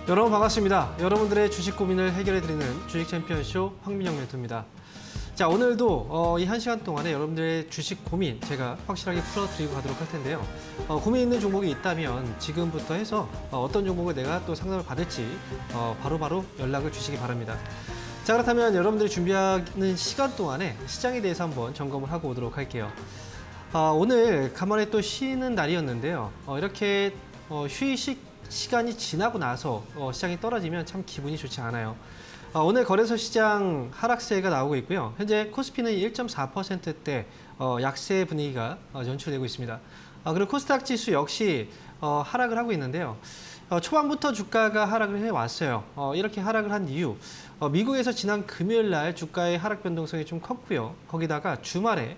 여러분 반갑습니다. 여러분들의 주식 고민을 해결해드리는 주식 챔피언쇼 황민영 멘토입니다. 자, 오늘도 이 1시간 동안에 여러분들의 주식 고민 제가 확실하게 풀어드리고 가도록 할 텐데요. 고민 있는 종목이 있다면 지금부터 해서 어떤 종목을 내가 또 상담을 받을지 바로바로 연락을 주시기 바랍니다. 자, 그렇다면 여러분들이 준비하는 시간 동안에 시장에 대해서 한번 점검을 하고 오도록 할게요. 오늘 간만에 또 쉬는 날이었는데요. 이렇게 휴식 시간이 지나고 나서 시장이 떨어지면 참 기분이 좋지 않아요. 오늘 거래소 시장 하락세가 나오고 있고요. 현재 코스피는 1.4%대 약세 분위기가 연출되고 있습니다. 그리고 코스닥 지수 역시 하락을 하고 있는데요. 초반부터 주가가 하락을 해왔어요. 이렇게 하락을 한 이유, 미국에서 지난 금요일 날 주가의 하락 변동성이 좀 컸고요. 거기다가 주말에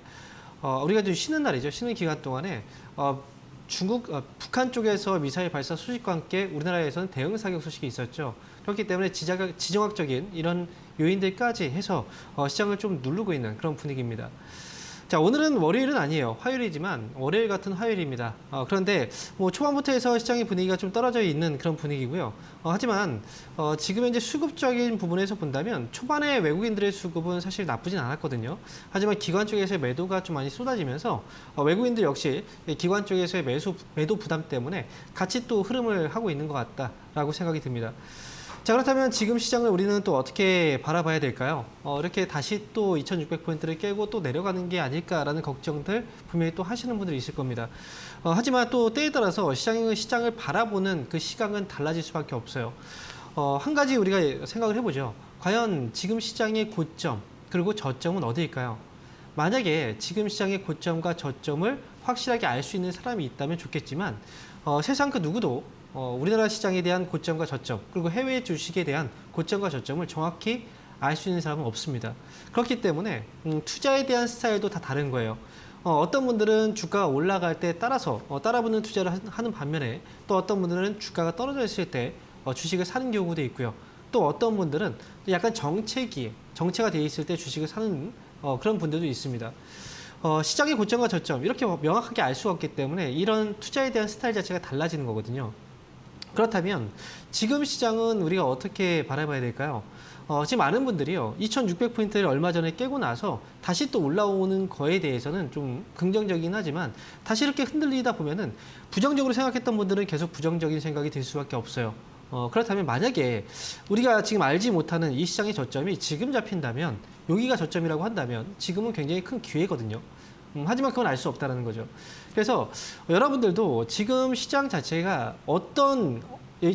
우리가 좀 쉬는 날이죠. 쉬는 기간 동안에 북한 쪽에서 미사일 발사 소식과 함께 우리나라에서는 대응 사격 소식이 있었죠. 그렇기 때문에 지정학적인 이런 요인들까지 해서 시장을 좀 누르고 있는 그런 분위기입니다. 자, 오늘은 월요일은 아니에요. 화요일이지만 월요일 같은 화요일입니다. 그런데 뭐 초반부터 해서 시장의 분위기가 좀 떨어져 있는 그런 분위기고요. 하지만 지금 현재 수급적인 부분에서 본다면 초반에 외국인들의 수급은 사실 나쁘진 않았거든요. 하지만 기관 쪽에서의 매도가 좀 많이 쏟아지면서 외국인들 역시 기관 쪽에서의 매도 부담 때문에 같이 또 흐름을 하고 있는 것 같다라고 생각이 듭니다. 자, 그렇다면 지금 시장을 우리는 또 어떻게 바라봐야 될까요? 이렇게 다시 또 2600포인트를 깨고 또 내려가는 게 아닐까라는 걱정들 분명히 또 하시는 분들이 있을 겁니다. 하지만 또 때에 따라서 시장을 바라보는 그 시각은 달라질 수밖에 없어요. 한 가지 우리가 생각을 해보죠. 과연 지금 시장의 고점 그리고 저점은 어디일까요? 만약에 지금 시장의 고점과 저점을 확실하게 알 수 있는 사람이 있다면 좋겠지만 세상 그 누구도 우리나라 시장에 대한 고점과 저점, 그리고 해외 주식에 대한 고점과 저점을 정확히 알 수 있는 사람은 없습니다. 그렇기 때문에 투자에 대한 스타일도 다 다른 거예요. 어떤 분들은 주가가 올라갈 때 따라서 따라붙는 투자를 하는 반면에 또 어떤 분들은 주가가 떨어져 있을 때 주식을 사는 경우도 있고요. 또 어떤 분들은 약간 정체가 되어 있을 때 주식을 사는 그런 분들도 있습니다. 시장의 고점과 저점 이렇게 명확하게 알 수가 없기 때문에 이런 투자에 대한 스타일 자체가 달라지는 거거든요. 그렇다면 지금 시장은 우리가 어떻게 바라봐야 될까요? 지금 많은 분들이요, 2600포인트를 얼마 전에 깨고 나서 다시 또 올라오는 거에 대해서는 좀 긍정적이긴 하지만 다시 이렇게 흔들리다 보면은 부정적으로 생각했던 분들은 계속 부정적인 생각이 들 수밖에 없어요. 그렇다면 만약에 우리가 지금 알지 못하는 이 시장의 저점이 지금 잡힌다면, 여기가 저점이라고 한다면 지금은 굉장히 큰 기회거든요. 하지만 그건 알 수 없다는 거죠. 그래서 여러분들도 지금 시장 자체가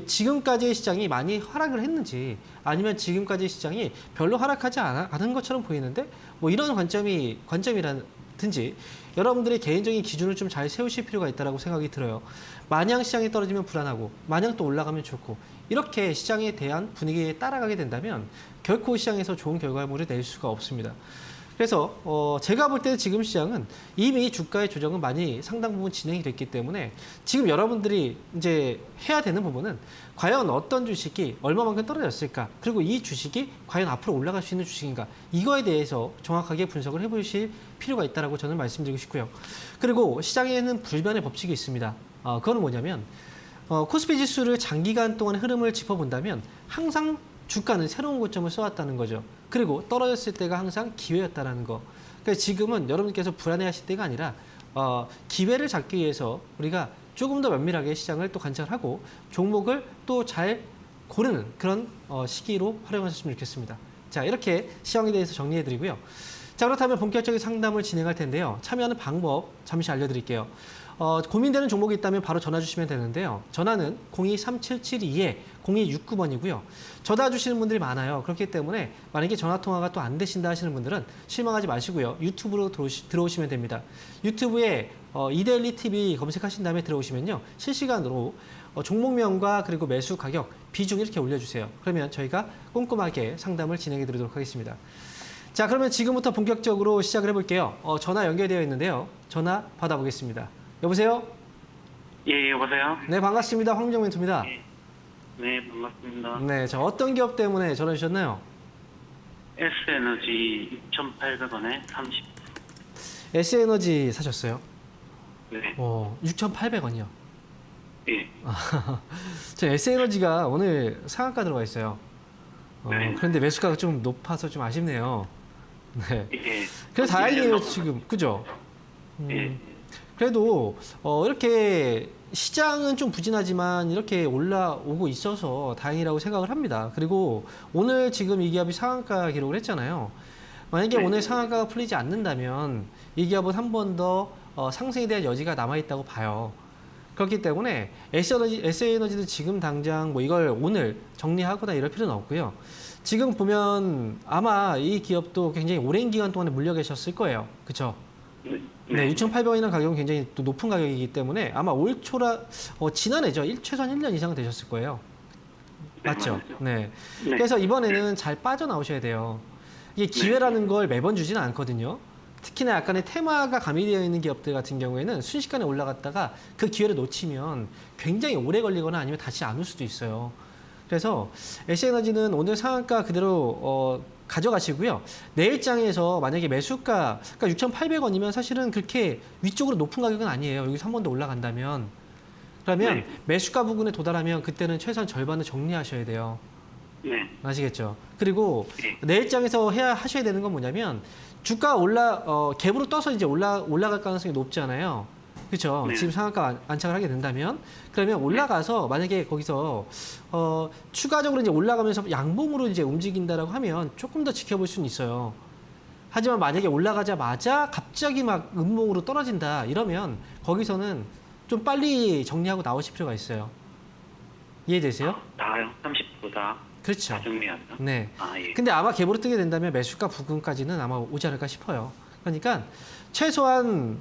지금까지의 시장이 많이 하락을 했는지 아니면 지금까지의 시장이 별로 하락하지 않은 것처럼 보이는데 뭐 이런 관점이라든지 여러분들의 개인적인 기준을 좀 잘 세우실 필요가 있다고 생각이 들어요. 마냥 시장이 떨어지면 불안하고 마냥 또 올라가면 좋고 이렇게 시장에 대한 분위기에 따라가게 된다면 결코 시장에서 좋은 결과물을 낼 수가 없습니다. 그래서 제가 볼 때는 지금 시장은 이미 주가의 조정은 많이 상당 부분 진행이 됐기 때문에 지금 여러분들이 이제 해야 되는 부분은 과연 어떤 주식이 얼마만큼 떨어졌을까, 그리고 이 주식이 과연 앞으로 올라갈 수 있는 주식인가, 이거에 대해서 정확하게 분석을 해보실 필요가 있다고 저는 말씀드리고 싶고요. 그리고 시장에는 불변의 법칙이 있습니다. 그거는 뭐냐면 코스피 지수를 장기간 동안 흐름을 짚어본다면 항상 주가는 새로운 고점을 써왔다는 거죠. 그리고 떨어졌을 때가 항상 기회였다는 거. 그러니까 지금은 여러분께서 불안해하실 때가 아니라 기회를 잡기 위해서 우리가 조금 더 면밀하게 시장을 또 관찰하고 종목을 또 잘 고르는 그런 시기로 활용하셨으면 좋겠습니다. 자, 이렇게 시황에 대해서 정리해드리고요. 자, 그렇다면 본격적인 상담을 진행할 텐데요. 참여하는 방법 잠시 알려드릴게요. 고민되는 종목이 있다면 바로 전화 주시면 되는데요. 전화는 023772-0269번이고요. 전화 주시는 분들이 많아요. 그렇기 때문에 만약에 전화 통화가 또 안 되신다 하시는 분들은 실망하지 마시고요. 유튜브로 들어오시면 됩니다. 유튜브에 이데일리 TV 검색하신 다음에 들어오시면요. 실시간으로 종목명과 그리고 매수 가격, 비중 이렇게 올려주세요. 그러면 저희가 꼼꼼하게 상담을 진행해 드리도록 하겠습니다. 자, 그러면 지금부터 본격적으로 시작을 해볼게요. 전화 연결되어 있는데요. 전화 받아보겠습니다. 여보세요? 예, 여보세요? 네, 반갑습니다. 황민영 멘토입니다. 예. 네, 반갑습니다. 네, 저 어떤 기업 때문에 전화 주셨나요? S에너지 6,800원에 30. S에너지 사셨어요? 네. 6,800원이요. 예. 저 S에너지가 오늘 상한가 들어가 있어요. 네. 그런데 매수가가 좀 높아서 좀 아쉽네요. 네. 예. 그래서 다행이에요, 지금. 그죠? 예. 그래도 이렇게 시장은 좀 부진하지만 이렇게 올라오고 있어서 다행이라고 생각을 합니다. 그리고 오늘 지금 이 기업이 상한가 기록을 했잖아요. 만약에 네. 오늘 상한가가 풀리지 않는다면 이 기업은 한 번 더 상승에 대한 여지가 남아있다고 봐요. 그렇기 때문에 S에너지도 지금 당장 뭐 이걸 오늘 정리하거나 이럴 필요는 없고요. 지금 보면 아마 이 기업도 굉장히 오랜 기간 동안에 물려 계셨을 거예요. 그렇죠? 네, 6,800원이라는 가격은 굉장히 또 높은 가격이기 때문에 아마 올 초라 지난해죠. 최소한 1년 이상은 되셨을 거예요. 맞죠? 맞죠. 네. 네. 그래서 이번에는 잘 빠져나오셔야 돼요. 이게 기회라는 걸 매번 주지는 않거든요. 특히나 약간의 테마가 가미되어 있는 기업들 같은 경우에는 순식간에 올라갔다가 그 기회를 놓치면 굉장히 오래 걸리거나 아니면 다시 안 올 수도 있어요. 그래서 S에너지는 오늘 상한가 그대로 가져가시고요. 내일장에서 만약에 매수가 그러니까 6,800원이면 사실은 그렇게 위쪽으로 높은 가격은 아니에요. 여기서 한 번 더 올라간다면. 그러면 네. 매수가 부근에 도달하면 그때는 최소한 절반을 정리하셔야 돼요. 네. 아시겠죠? 그리고 네. 내일장에서 하셔야 되는 건 뭐냐면 주가 갭으로 떠서 이제 올라갈 가능성이 높잖아요. 그렇죠? 네. 지금 상한가 안착을 하게 된다면 그러면 올라가서 만약에 거기서 추가적으로 이제 올라가면서 양봉으로 이제 움직인다라고 하면 조금 더 지켜볼 수는 있어요. 하지만 만약에 올라가자마자 갑자기 막 음봉으로 떨어진다 이러면 거기서는 좀 빨리 정리하고 나오실 필요가 있어요. 이해되세요? 다요? 30보다 그렇죠. 정리하죠? 네. 예. 근데 아마 갭으로 뜨게 된다면 매수가 부근까지는 아마 오지 않을까 싶어요. 그러니까 최소한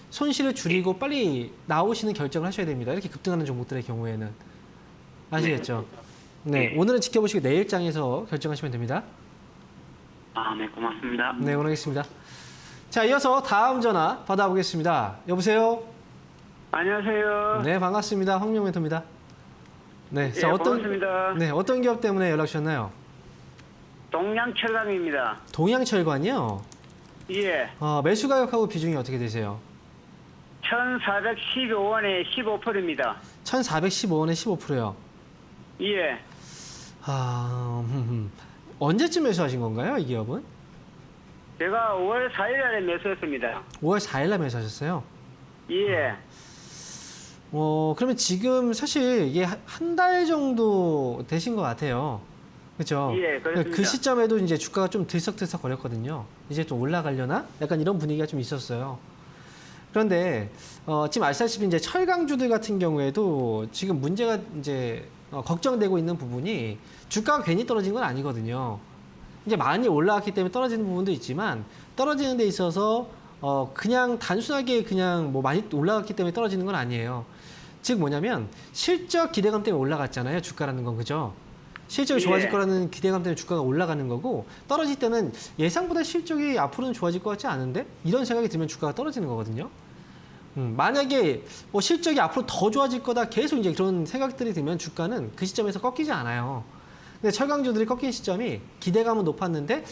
손실을 줄이고 빨리 나오시는 결정을 하셔야 됩니다. 이렇게 급등하는 종목들의 경우에는 아시겠죠? 네, 네. 오늘은 지켜보시고 내일장에서 결정하시면 됩니다. 네, 고맙습니다. 네, 원하겠습니다. 자, 이어서 다음 전화 받아보겠습니다. 여보세요? 안녕하세요. 네, 반갑습니다. 황명 멘토입니다. 네, 예, 반갑습니다. 네, 어떤 기업 때문에 연락 주셨나요? 동양철강입니다. 동양철관이요. 예. 매수 가격하고 비중이 어떻게 되세요? 1,415원에 15%입니다. 1,415원에 15%요. 예. 언제쯤 매수하신 건가요, 이 기업은? 제가 5월 4일 날에 매수했습니다. 5월 4일 날 매수하셨어요? 예. 그러면 지금 사실 이게 한 달 정도 되신 것 같아요. 그렇죠? 예, 그렇습니다. 그 시점에도 이제 주가가 좀 들썩들썩 거렸거든요. 이제 좀 올라가려나? 약간 이런 분위기가 좀 있었어요. 그런데 지금 아시다시피 이제 철강주들 같은 경우에도 지금 문제가 이제 걱정되고 있는 부분이 주가가 괜히 떨어진 건 아니거든요. 이제 많이 올라왔기 때문에 떨어지는 부분도 있지만 떨어지는 데 있어서 그냥 단순하게 그냥 뭐 많이 올라갔기 때문에 떨어지는 건 아니에요. 즉 뭐냐면 실적 기대감 때문에 올라갔잖아요. 주가라는 건 그죠? 실적이 좋아질 예. 거라는 기대감 때문에 주가가 올라가는 거고 떨어질 때는 예상보다 실적이 앞으로는 좋아질 것 같지 않은데 이런 생각이 들면 주가가 떨어지는 거거든요. 만약에 뭐 실적이 앞으로 더 좋아질 거다 계속 이제 그런 생각들이 들면 주가는 그 시점에서 꺾이지 않아요. 근데 철강주들이 꺾인 시점이 기대감은 높았는데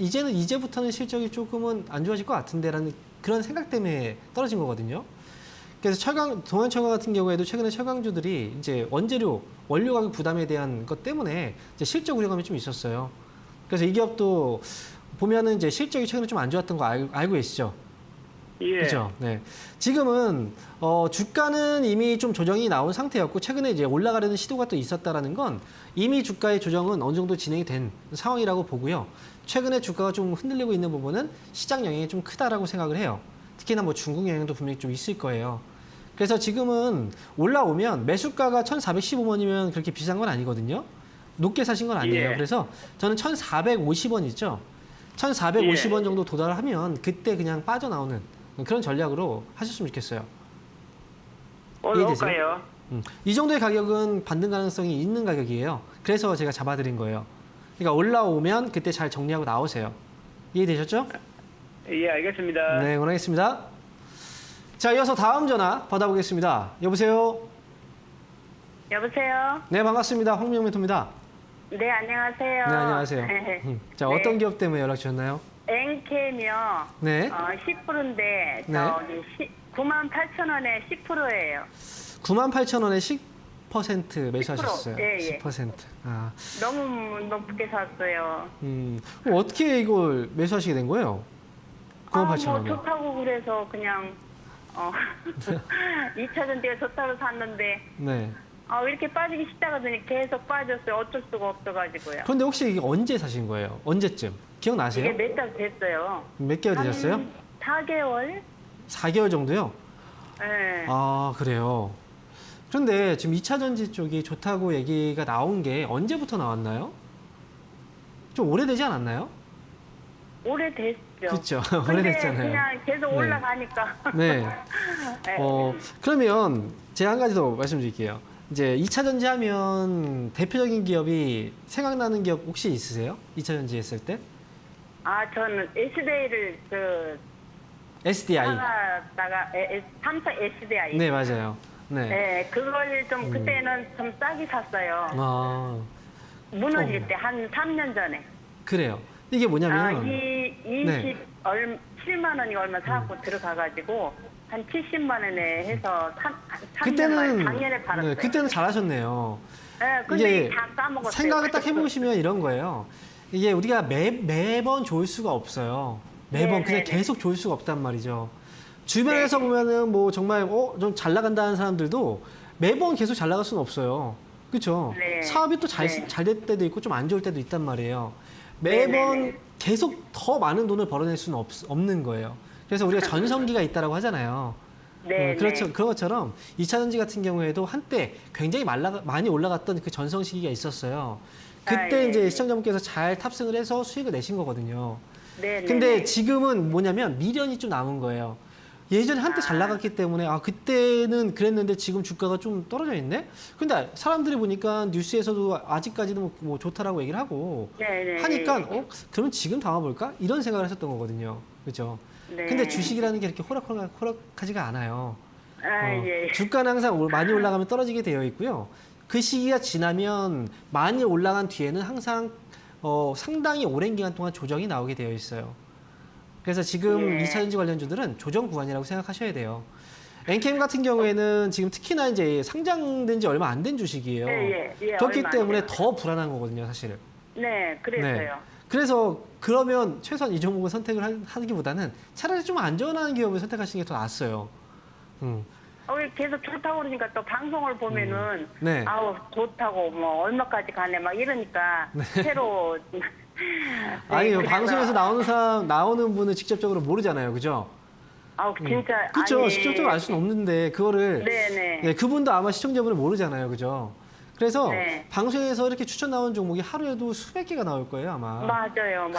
이제부터는 실적이 조금은 안 좋아질 것 같은데라는 그런 생각 때문에 떨어진 거거든요. 그래서 동양철강 같은 경우에도 최근에 철강주들이 이제 원료 가격 부담에 대한 것 때문에 이제 실적 우려감이 좀 있었어요. 그래서 이 기업도 보면은 이제 실적이 최근에 좀 안 좋았던 거 알고 계시죠? 예. 그렇죠. 네. 지금은 주가는 이미 좀 조정이 나온 상태였고 최근에 이제 올라가려는 시도가 또 있었다라는 건 이미 주가의 조정은 어느 정도 진행이 된 상황이라고 보고요. 최근에 주가가 좀 흔들리고 있는 부분은 시장 영향이 좀 크다라고 생각을 해요. 특히나 뭐 중국 영향도 분명히 좀 있을 거예요. 그래서 지금은 올라오면 매수가가 1,415원이면 그렇게 비싼 건 아니거든요. 높게 사신 건 아니에요. 예. 그래서 저는 1,450원 있죠. 1,450원 정도 도달하면 그때 그냥 빠져나오는 그런 전략으로 하셨으면 좋겠어요. 올라올까요? 이 정도의 가격은 반등 가능성이 있는 가격이에요. 그래서 제가 잡아드린 거예요. 그러니까 올라오면 그때 잘 정리하고 나오세요. 이해되셨죠? 예, 알겠습니다. 네, 원하겠습니다. 자, 이어서 다음 전화 받아보겠습니다. 여보세요? 여보세요? 네, 반갑습니다. 황명 멘토입니다. 네, 안녕하세요. 네, 안녕하세요. 자, 네. 어떤 기업 때문에 연락 주셨나요? 엔케며 네. 10%인데 네. 저기 98,000원에 10%예요. 98,000원에 10% 매수하셨어요. 10%. 예, 예. 10%. 아, 너무 높게 샀어요. 그럼 어떻게 이걸 매수하시게 된 거예요? 뭐 98,000원에. 좋다고 그래서 그냥 2차 전지가 좋다고 샀는데 네. 이렇게 빠지기 시작하더니 계속 빠졌어요. 어쩔 수가 없어가지고요. 그런데 혹시 이게 언제 사신 거예요? 언제쯤? 기억나세요? 이게 몇 달 됐어요. 몇 개월 되셨어요? 한 4개월? 4개월 정도요? 네. 아, 그래요. 그런데 지금 2차 전지 쪽이 좋다고 얘기가 나온 게 언제부터 나왔나요? 좀 오래되지 않았나요? 오래됐죠. 그렇죠. 근데 오래됐잖아요. 그냥 계속 네. 올라가니까. 네. 네. 그러면 제가 한 가지 더 말씀드릴게요. 이제 2차 전지 하면 대표적인 기업이 생각나는 기업 혹시 있으세요? 2차 전지 했을 때? 저는 SDI를 SDI. 사다가 삼성 SDI. 네, 맞아요. 네. 네, 그걸 좀 그때는 좀 싸게 샀어요. 아, 무너질 때 한 3년 전에. 그래요. 이게 뭐냐면 7만 원이 얼마 사갖고 들어가가지고 한 70만 원에 해서 3년 그때는 작년에 팔았어요. 네, 그때는 잘하셨네요. 네, 근데 이게 다 까먹었어요. 생각을 딱 해보시면 이런 거예요. 이게 우리가 매번 좋을 수가 없어요. 매번 네, 그냥 네, 네. 계속 좋을 수가 없단 말이죠. 주변에서 보면은 뭐 정말 좀 잘 나간다는 사람들도 매번 계속 잘 나갈 수는 없어요. 그렇죠? 네. 사업이 또 잘 네. 될 때도 있고 좀 안 좋을 때도 있단 말이에요. 네, 매번 네, 네. 계속 더 많은 돈을 벌어낼 수는 없는 거예요. 그래서 우리가 전성기가 있다라고 하잖아요. 네, 그렇죠. 네. 그런 것처럼 2차 전지 같은 경우에도 한때 굉장히 많이 올라갔던 그 전성 시기가 있었어요. 그때 예. 이제 시청자분께서 잘 탑승을 해서 수익을 내신 거거든요. 네, 네, 근데 네. 지금은 뭐냐면 미련이 좀 남은 거예요. 예전에 한때 잘 나갔기 때문에 그때는 그랬는데 지금 주가가 좀 떨어져 있네? 근데 사람들이 보니까 뉴스에서도 아직까지도 뭐 좋다라고 얘기를 하고 네, 네, 하니까 네. 그러면 지금 담아볼까? 이런 생각을 했었던 거거든요. 그렇죠? 네. 근데 주식이라는 게 이렇게 호락호락하지가 않아요. 예. 주가는 항상 많이 올라가면 떨어지게 되어 있고요. 그 시기가 지나면 많이 올라간 뒤에는 항상 상당히 오랜 기간 동안 조정이 나오게 되어 있어요. 그래서 지금 예. 2차 전지 관련주들은 조정 구간이라고 생각하셔야 돼요. 엔캠 같은 경우에는 지금 특히나 이제 상장된 지 얼마 안 된 주식이에요. 예, 그렇기 얼마 안 때문에 돼요. 더 불안한 거거든요, 사실은. 네, 그랬어요. 그래서 그러면 최소한 이 종목을 선택을 하기보다는 차라리 좀 안전한 기업을 선택하시는 게 더 낫어요. 계속 좋다고 그러니까 또 방송을 보면은 네. 아우 좋다고 뭐 얼마까지 가네 막 이러니까 새로 아니, 그래서- 방송에서 나오는 분은 직접적으로 모르잖아요. 그죠? 아우 진짜 그렇죠. 아니, 직접적으로 알 수는 없는데 그거를 네네 네, 그분도 아마 시청자분은 모르잖아요. 그죠? 그래서 네. 방송에서 이렇게 추천 나온 종목이 하루에도 수백 개가 나올 거예요, 아마. 맞아요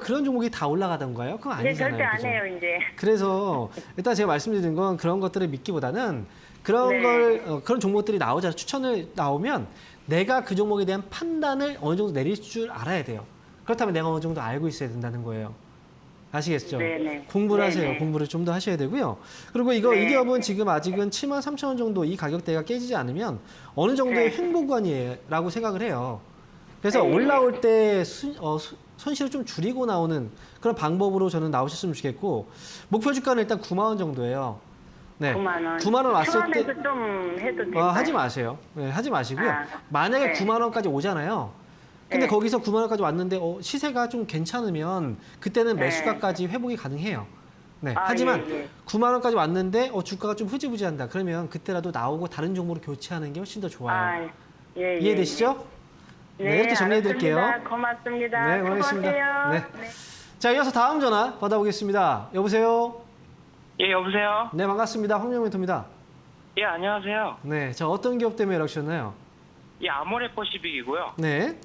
그런 종목이 다 올라가던가요? 그건 네, 아니잖아요. 절대 안 그죠? 해요 이제 그래서 일단 제가 말씀드린 건 그런 것들을 믿기보다는 그런 네. 그런 종목들이 추천을 나오면 내가 그 종목에 대한 판단을 어느 정도 내릴 줄 알아야 돼요. 그렇다면 내가 어느 정도 알고 있어야 된다는 거예요. 아시겠죠? 네네. 공부를 하세요. 네네. 공부를 좀 더 하셔야 되고요. 그리고 이 네. 기업은 지금 아직은 73,000원 정도 이 가격대가 깨지지 않으면 어느 정도의 네. 횡보 구간이라고 생각을 해요. 그래서 네. 올라올 때 손실을 좀 줄이고 나오는 그런 방법으로 저는 나오셨으면 좋겠고 목표 주가는 일단 9만 원 정도예요. 네. 9만 원 9만 원 왔을 때 천원에서 좀 해도 될까요? 하지 마세요. 네, 하지 마시고요. 만약에 네. 9만 원까지 오잖아요. 근데 네. 거기서 9만 원까지 왔는데 시세가 좀 괜찮으면 그때는 네. 매수가까지 회복이 가능해요. 네. 아, 하지만 예, 예. 9만 원까지 왔는데 주가가 좀 흐지부지한다. 그러면 그때라도 나오고 다른 종목으로 교체하는 게 훨씬 더 좋아요. 예, 이해되시죠? 네, 이렇게 정리해 드릴게요. 알았습니다. 고맙습니다. 네, 고맙습니다. 수고하세요. 네. 자, 이어서 다음 전화 받아보겠습니다. 여보세요? 예, 여보세요? 네, 반갑습니다. 황명멘토입니다. 예, 안녕하세요. 네, 자, 어떤 기업 때문에 연락 주셨나요? 예, 아모레퍼시빅이고요. 네.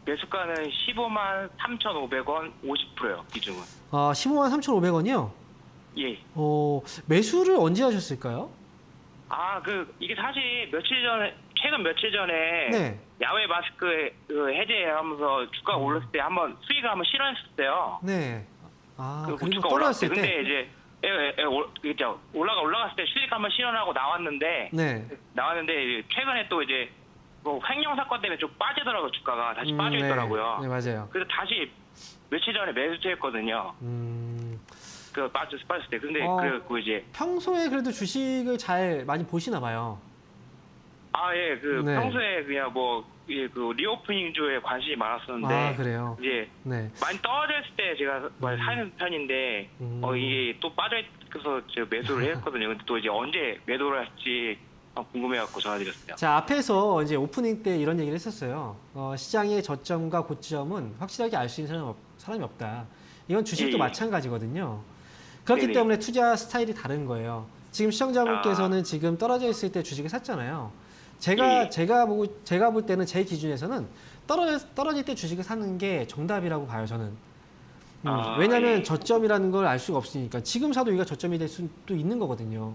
매수가는 15만 3,500원 50%요, 비중은. 15만 3,500원이요? 예. 매수를 언제 하셨을까요? 이게 사실 최근 며칠 전에 네. 야외 마스크 해제하면서 주가가 올랐을 때 수익을 한번 실현했었어요. 네. 그리고 주가 떨어졌을 올라갔을 때. 근데 때. 이제 올라갔을 때 수익 한번 실현하고 나왔는데 최근에 또 이제 횡령 사건 때문에 좀 빠지더라고요. 주가가 다시 빠져 있더라고요. 네, 맞아요. 그래서 다시 며칠 전에 매수했거든요. 빠졌을 때. 근데 그 이제 평소에 그래도 주식을 잘 많이 보시나 봐요. 예, 네. 평소에 그냥 그 리오프닝 주에 관심이 많았었는데 그래요? 이제 네. 많이 떨어져 있을 때 제가 많이 사는 편인데 이게 또 빠져 있어서 제가 매수를 했거든요. 근데 또 이제 언제 매도를 할지 궁금해갖고 전화드렸어요. 자, 앞에서 이제 오프닝 때 이런 얘기를 했었어요. 시장의 저점과 고점은 확실하게 알 수 있는 사람이 없다. 이건 주식도 마찬가지거든요. 그렇기 네네. 때문에 투자 스타일이 다른 거예요. 지금 시청자분께서는 지금 떨어져 있을 때 주식을 샀잖아요. 제가 볼 때는 제 기준에서는 떨어질 때 주식을 사는 게 정답이라고 봐요, 저는. 왜냐하면 저점이라는 걸 알 수가 없으니까. 지금 사도 이가 저점이 될 수도 있는 거거든요.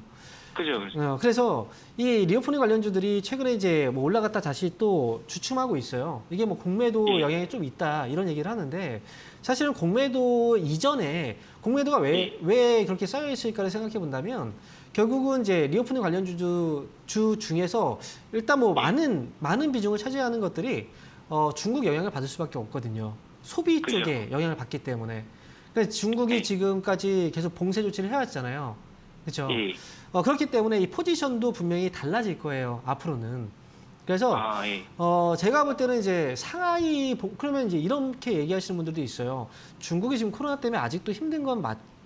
그죠. 그래서 이 리오프닝 관련주들이 최근에 이제 뭐 올라갔다 다시 또 주춤하고 있어요. 이게 뭐 공매도 영향이 좀 있다 이런 얘기를 하는데 사실은 공매도 이전에 공매도가 왜 그렇게 쌓여 있을까를 생각해 본다면 결국은 이제 리오프닝 관련주 중에서 일단 뭐 많은 비중을 차지하는 것들이 중국 영향을 받을 수밖에 없거든요. 소비 쪽에 영향을 받기 때문에. 그러니까 중국이 지금까지 계속 봉쇄 조치를 해왔잖아요. 그렇죠? 그렇기 때문에 이 포지션도 분명히 달라질 거예요. 앞으로는. 그래서 제가 볼 때는 이제 그러면 이제 이렇게 얘기하시는 분들도 있어요. 중국이 지금 코로나 때문에 아직도 힘든 건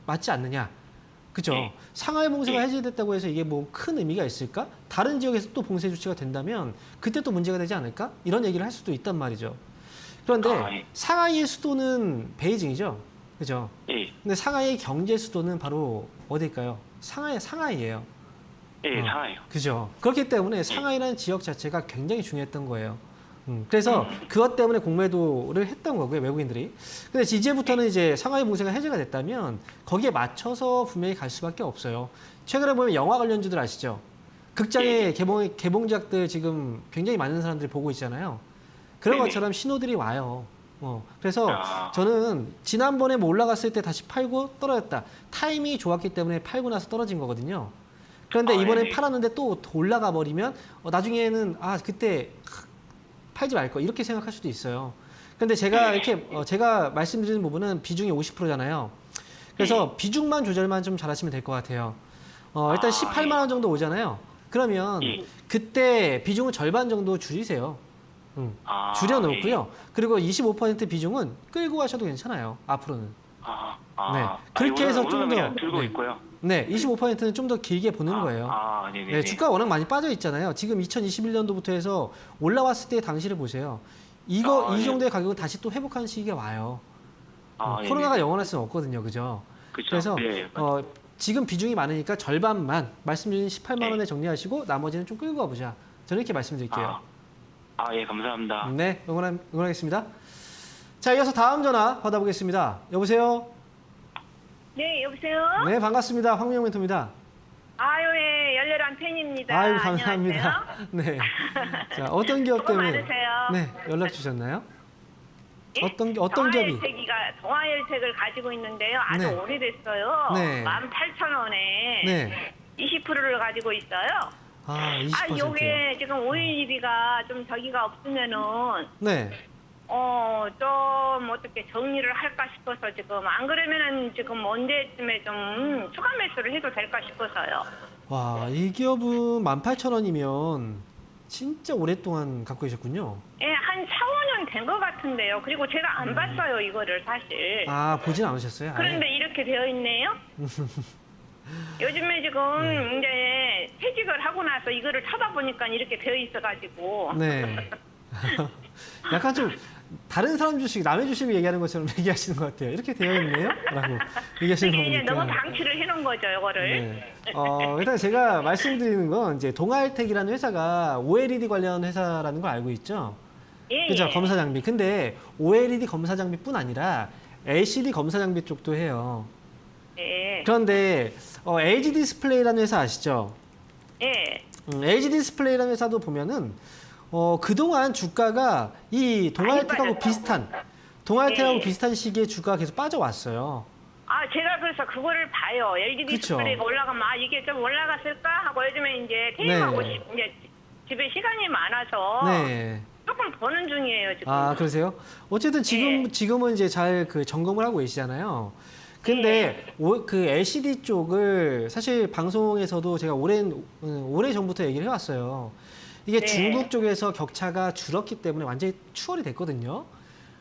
맞지 않느냐? 그죠? 상하이 봉쇄가 해제됐다고 해서 이게 뭐 큰 의미가 있을까? 다른 지역에서 또 봉쇄 조치가 된다면 그때 또 문제가 되지 않을까? 이런 얘기를 할 수도 있단 말이죠. 그런데 상하이의 수도는 베이징이죠. 그죠? 근데 상하이의 경제 수도는 바로 어딜까요? 상하이예요. 상하이요. 그죠? 그렇기 때문에 상하이라는 지역 자체가 굉장히 중요했던 거예요. 그래서 그것 때문에 공매도를 했던 거고요, 외국인들이. 근데 이제부터는 이제 상하이 봉쇄가 해제가 됐다면 거기에 맞춰서 분명히 갈 수밖에 없어요. 최근에 보면 영화 관련주들 아시죠? 극장에 개봉작들 지금 굉장히 많은 사람들이 보고 있잖아요. 그런 것처럼 신호들이 와요. 그래서 저는 지난번에 뭐 올라갔을 때 다시 팔고 떨어졌다. 타이밍이 좋았기 때문에 팔고 나서 떨어진 거거든요. 그런데 이번에 팔았는데 또 올라가 버리면 나중에는 그때 팔지 말 거 이렇게 생각할 수도 있어요. 그런데 제가 제가 말씀드리는 부분은 비중이 50%잖아요. 그래서 비중만 조절만 좀 잘하시면 될 것 같아요. 일단 18만 원 정도 오잖아요. 그러면 그때 비중을 절반 정도 줄이세요. 줄여놓고요. 그리고 25% 비중은 끌고 가셔도 괜찮아요. 앞으로는. 네. 그렇게 해서 좀 더 들고 있고요. 네, 25%는 좀 더 길게 보는 거예요. 네, 주가 워낙 많이 빠져 있잖아요. 지금 2021년도부터 해서 올라왔을 때 당시를 보세요. 이 정도의 가격은 다시 또 회복하는 시기가 와요. 코로나가 영원할 수는 없거든요, 그죠? 그래서 지금 비중이 많으니까 절반만 말씀드린 18만 원에 정리하시고 나머지는 좀 끌고 가보자. 저는 이렇게 말씀드릴게요. 예, 감사합니다. 네, 응원하겠습니다. 자, 이어서 다음 전화 받아보겠습니다. 여보세요? 네, 여보세요? 네, 반갑습니다. 황민영 멘토입니다. 예, 열렬한 팬입니다. 아유, 감사합니다. 네. 자, 어떤 기업 때문에 많으세요. 네, 연락 주셨나요? 예? 어떤 기업이? 동아혈색을 가지고 있는데요. 아주 네. 오래됐어요. 네. 18,000원에 네. 20%를 가지고 있어요. 20%요. 요게 지금 OLED가 좀 저기가 없으면은 네. 좀 어떻게 정리를 할까 싶어서 지금 안 그러면은 지금 언제쯤에 좀 추가 매수를 해도 될까 싶어서요. 와, 이 기업은 18,000원이면 진짜 오랫동안 갖고 계셨군요. 예, 한 4, 5년 된 것 같은데요. 그리고 제가 안 봤어요, 이거를 사실. 보진 않으셨어요? 그런데 이렇게 되어 있네요. 요즘에 지금 이제 퇴직을 하고 나서 이거를 쳐다보니까 이렇게 되어 있어가지고. 네. 약간 좀 다른 사람 주식, 남의 주식을 얘기하는 것처럼 얘기하시는 것 같아요. 이렇게 되어 있네요? 라고 얘기하시는 거 이게 이제 보니까. 너무 방치를 해놓은 거죠, 이거를. 네. 일단 제가 말씀드리는 건 이제 동아일텍이라는 회사가 OLED 관련 회사라는 걸 알고 있죠? 예, 그죠? 예. 검사 장비. 근데 OLED 검사 장비뿐 아니라 LCD 검사 장비 쪽도 해요. 예. 그런데 LG 디스플레이라는 회사 아시죠? 예. LG 디스플레이라는 회사도 보면은 그동안 주가가 이 동아일텍하고 비슷한 시기에 주가가 계속 빠져왔어요. 제가 그래서 그거를 봐요. LG 디스플레이가 올라가면 이게 좀 올라갔을까 하고 요즘에 이제 퇴임하고 이제 집에 시간이 많아서 네. 조금 보는 중이에요, 지금. 그러세요? 어쨌든 지금은 이제 잘 그 점검을 하고 계시잖아요. 근데 그 LCD 쪽을 사실 방송에서도 제가 오래 전부터 얘기를 해왔어요. 이게 네. 중국 쪽에서 격차가 줄었기 때문에 완전히 추월이 됐거든요.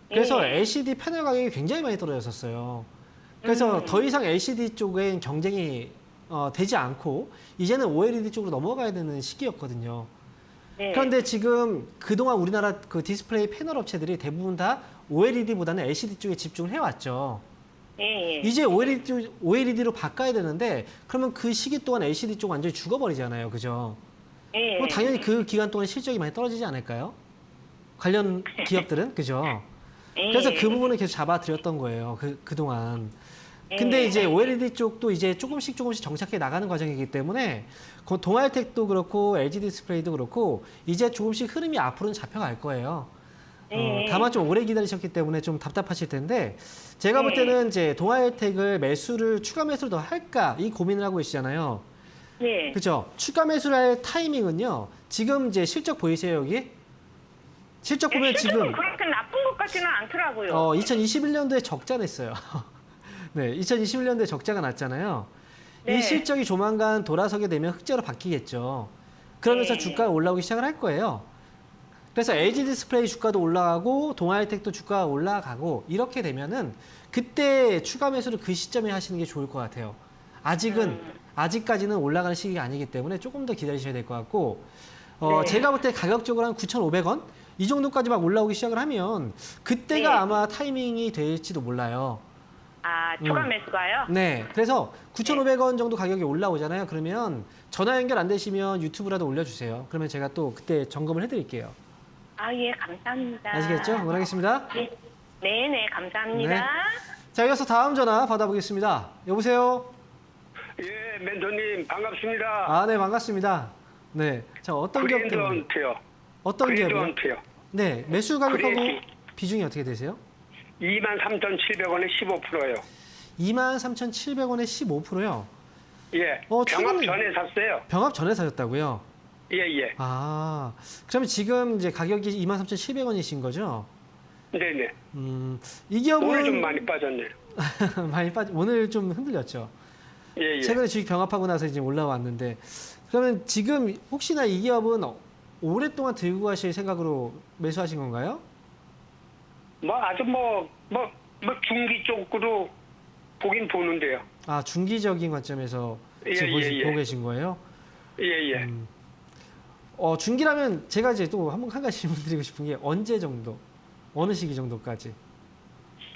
그래서 LCD 패널 가격이 굉장히 많이 떨어졌었어요. 그래서 더 이상 LCD 쪽엔 경쟁이 되지 않고 이제는 OLED 쪽으로 넘어가야 되는 시기였거든요. 네. 그런데 지금 그동안 우리나라 그 디스플레이 패널 업체들이 대부분 다 OLED보다는 LCD 쪽에 집중을 해왔죠. 예. 이제 OLED로 바꿔야 되는데 그러면 그 시기 동안 LCD 쪽 완전히 죽어버리잖아요. 그죠? 예. 그럼 당연히 그 기간 동안 실적이 많이 떨어지지 않을까요? 관련 기업들은? 그죠? 그래서 그 부분을 계속 잡아드렸던 거예요. 그동안. 근데 이제 OLED 쪽도 이제 조금씩 정착해 나가는 과정이기 때문에 동아일텍도 그렇고 LG 디스플레이도 그렇고 이제 조금씩 흐름이 앞으로는 잡혀갈 거예요. 다만 좀 오래 기다리셨기 때문에 좀 답답하실 텐데 제가 볼 때는 이제 동아일텍을 추가 매수를 더 할까 이 고민을 하고 계시잖아요. 네. 그렇죠? 추가 매수를 할 타이밍은요. 지금 이제 실적 보이세요 여기? 실적 보면 지금 그렇게 나쁜 것 같지는 않더라고요. 2021년도에 적자 냈어요. 네, 2021년도에 적자가 났잖아요. 네. 이 실적이 조만간 돌아서게 되면 흑자로 바뀌겠죠. 그러면서 네. 주가가 올라오기 시작을 할 거예요. 그래서 LG 디스플레이 주가도 올라가고 동아일텍도 주가가 올라가고 이렇게 되면은 그때 추가 매수를 그 시점에 하시는 게 좋을 것 같아요. 아직까지는 올라가는 시기가 아니기 때문에 조금 더 기다리셔야 될 것 같고 네. 제가 볼 때 가격적으로 한 9,500원 이 정도까지 막 올라오기 시작을 하면 그때가 네. 아마 타이밍이 될지도 몰라요. 추가 매수가요? 네, 그래서 9,500원 정도 가격이 올라오잖아요. 그러면 전화 연결 안 되시면 유튜브라도 올려주세요. 그러면 제가 또 그때 점검을 해드릴게요. 예, 감사합니다. 아시겠죠? 응원하겠습니다. 네, 감사합니다. 네. 자, 이어서 다음 전화 받아보겠습니다. 여보세요? 예, 멘토님 반갑습니다. 네, 반갑습니다. 네, 자, 어떤 기업 때문에? 그랜드헌트요. 어떤 기업이요? 그랜드헌트요. 네, 매수 가격하고 그레이티. 비중이 어떻게 되세요? 23,700원에 15%요. 23,700원에 15%요? 예. 병합 최근에 전에 샀어요. 병합 전에 사셨다고요? 예. 그러면 지금 이제 가격이 23,700원이신 거죠? 네네. 이 기업은 오늘 좀 많이 빠졌네요. 오늘 좀 흔들렸죠. 예. 최근에 주식 병합하고 나서 이제 올라왔는데 그러면 지금 혹시나 이 기업은 오랫동안 들고 가실 생각으로 매수하신 건가요? 아주 중기 쪽으로 보긴 보는데요. 중기적인 관점에서 지금 보고 계신 거예요? 예. 중기라면 제가 이제 또 한 가지 질문 드리고 싶은 게 언제 정도? 어느 시기 정도까지?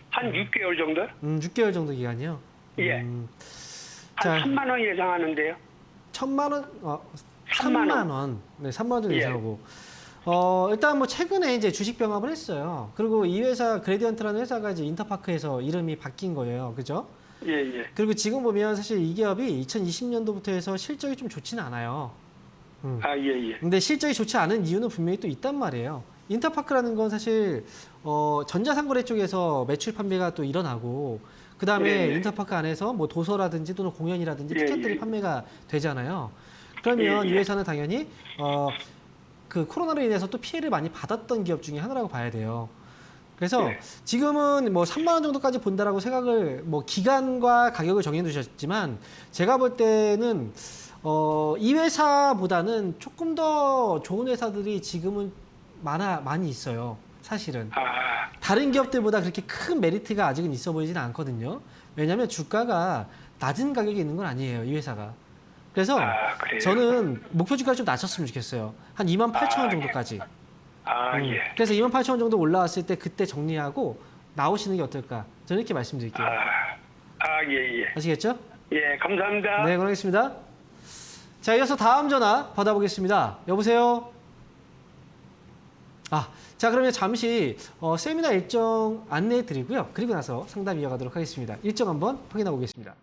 한 6개월 정도? 6개월 정도 기간이요? 예. 한 한 3만 원 예상하는데요. 1,000만 원? 3만 3만 원. 네, 3만 원 정도 예. 예상하고. 일단 최근에 이제 주식 병합을 했어요. 그리고 이 회사 그레디언트라는 회사가 이제 인터파크에서 이름이 바뀐 거예요. 그죠? 예. 그리고 지금 보면 사실 이 기업이 2020년도부터 해서 실적이 좀 좋지는 않아요. 예. 근데 실적이 좋지 않은 이유는 분명히 또 있단 말이에요. 인터파크라는 건 사실 전자상거래 쪽에서 매출 판매가 또 일어나고 그 다음에 네. 인터파크 안에서 뭐 도서라든지 또는 공연이라든지 예, 티켓들이 예. 판매가 되잖아요. 그러면 예, 이 예. 회사는 당연히 그 코로나로 인해서 또 피해를 많이 받았던 기업 중에 하나라고 봐야 돼요. 그래서 네. 지금은 3만 원 정도까지 본다라고 생각을 기간과 가격을 정해 두셨지만 제가 볼 때는 이 회사보다는 조금 더 좋은 회사들이 지금은 많이 있어요. 사실은. 다른 기업들보다 그렇게 큰 메리트가 아직은 있어 보이지는 않거든요. 왜냐하면 주가가 낮은 가격에 있는 건 아니에요. 이 회사가. 그래서 그래요? 저는 목표 주가를 좀 낮췄으면 좋겠어요. 한 28,000원 정도까지. 예. 그래서 28,000원 정도 올라왔을 때 그때 정리하고 나오시는 게 어떨까? 저는 이렇게 말씀드릴게요. 예. 아시겠죠? 예, 감사합니다. 네, 고맙습니다. 자, 이어서 다음 전화 받아보겠습니다. 여보세요? 자, 그러면 잠시 세미나 일정 안내해 드리고요. 그리고 나서 상담 이어가도록 하겠습니다. 일정 한번 확인해 보겠습니다.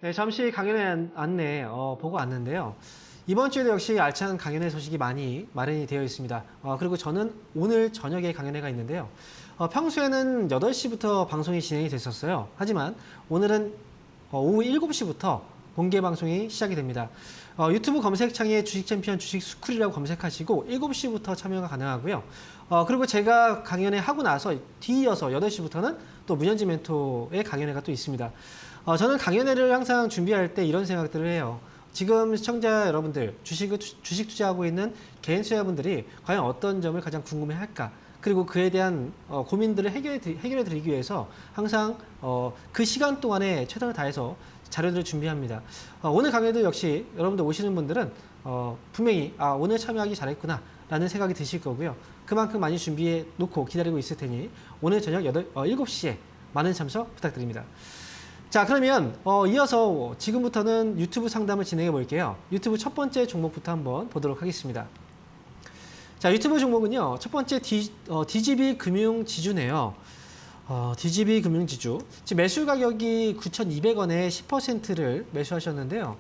네, 잠시 강연의 안내 보고 왔는데요. 이번 주에도 역시 알찬 강연회 소식이 많이 마련이 되어 있습니다. 그리고 저는 오늘 저녁에 강연회가 있는데요. 평소에는 8시부터 방송이 진행이 됐었어요. 하지만 오늘은 오후 7시부터 공개 방송이 시작이 됩니다. 유튜브 검색창에 주식챔피언 주식스쿨이라고 검색하시고 7시부터 참여가 가능하고요. 그리고 제가 강연회 하고 나서 뒤이어서 8시부터는 또 문현지 멘토의 강연회가 또 있습니다. 저는 강연회를 항상 준비할 때 이런 생각들을 해요. 지금 시청자 여러분들, 주식 투자하고 있는 개인 투자자분들이 과연 어떤 점을 가장 궁금해 할까? 그리고 그에 대한 고민들을 해결해 드리기 위해서 항상 그 시간 동안에 최선을 다해서 자료들을 준비합니다. 오늘 강의도 역시 여러분들 오시는 분들은 분명히 오늘 참여하기 잘했구나 라는 생각이 드실 거고요. 그만큼 많이 준비해 놓고 기다리고 있을 테니 오늘 저녁 7시에 많은 참석 부탁드립니다. 자, 그러면 이어서 지금부터는 유튜브 상담을 진행해 볼게요. 유튜브 첫 번째 종목부터 한번 보도록 하겠습니다. 자, 유튜브 종목은요. 첫 번째 DGB 금융지주네요. DGB 금융지주. 지금 매수 가격이 9,200원에 10%를 매수하셨는데요.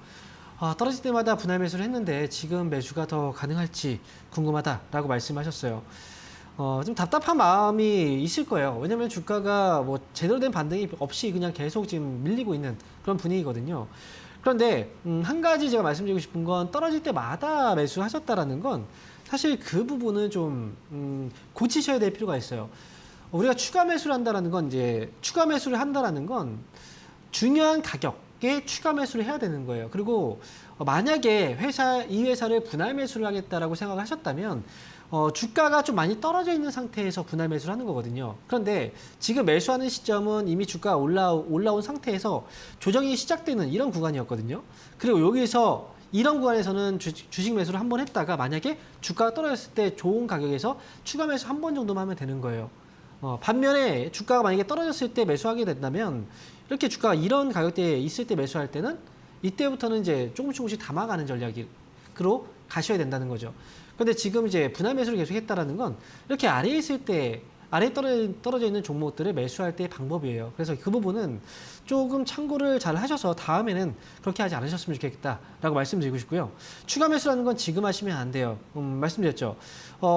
떨어질 때마다 분할 매수를 했는데 지금 매수가 더 가능할지 궁금하다라고 말씀하셨어요. 좀 답답한 마음이 있을 거예요. 왜냐면 주가가 뭐 제대로 된 반등이 없이 그냥 계속 지금 밀리고 있는 그런 분위기거든요. 그런데 한 가지 제가 말씀드리고 싶은 건 떨어질 때마다 매수하셨다라는 건 사실 그 부분은 좀 고치셔야 될 필요가 있어요. 우리가 추가 매수를 한다라는 건 추가 매수를 한다라는 건 중요한 가격에 추가 매수를 해야 되는 거예요. 그리고 만약에 이 회사를 분할 매수를 하겠다라고 생각을 하셨다면 주가가 좀 많이 떨어져 있는 상태에서 분할 매수를 하는 거거든요. 그런데 지금 매수하는 시점은 이미 주가가 올라온 상태에서 조정이 시작되는 이런 구간이었거든요. 그리고 여기서 이런 구간에서는 주식 매수를 한 번 했다가 만약에 주가가 떨어졌을 때 좋은 가격에서 추가 매수 한 번 정도만 하면 되는 거예요. 반면에 주가가 만약에 떨어졌을 때 매수하게 된다면 이렇게 주가가 이런 가격대에 있을 때 매수할 때는 이때부터는 이제 조금씩 담아가는 전략으로 가셔야 된다는 거죠. 그런데 지금 이제 분할 매수를 계속 했다라는 건 이렇게 아래에 있을 때 아래에 떨어져 있는 종목들을 매수할 때의 방법이에요. 그래서 그 부분은 조금 참고를 잘 하셔서 다음에는 그렇게 하지 않으셨으면 좋겠다라고 말씀드리고 싶고요. 추가 매수라는 건 지금 하시면 안 돼요. 말씀드렸죠.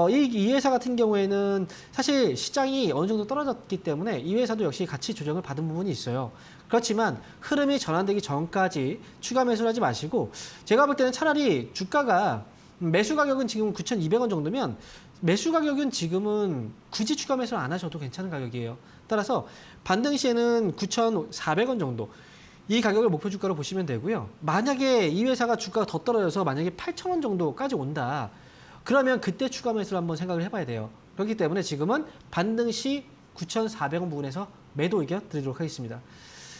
이 회사 같은 경우에는 사실 시장이 어느 정도 떨어졌기 때문에 이 회사도 역시 가치 조정을 받은 부분이 있어요. 그렇지만 흐름이 전환되기 전까지 추가 매수를 하지 마시고 제가 볼 때는 차라리 주가가 매수 가격은 지금 9,200원 정도면 매수 가격은 지금은 굳이 추가 매수를 안 하셔도 괜찮은 가격이에요. 따라서 반등 시에는 9,400원 정도 이 가격을 목표 주가로 보시면 되고요. 만약에 이 회사가 주가가 더 떨어져서 만약에 8,000원 정도까지 온다. 그러면 그때 추가 매수를 한번 생각을 해봐야 돼요. 그렇기 때문에 지금은 반등 시 9,400원 부분에서 매도 의견 드리도록 하겠습니다.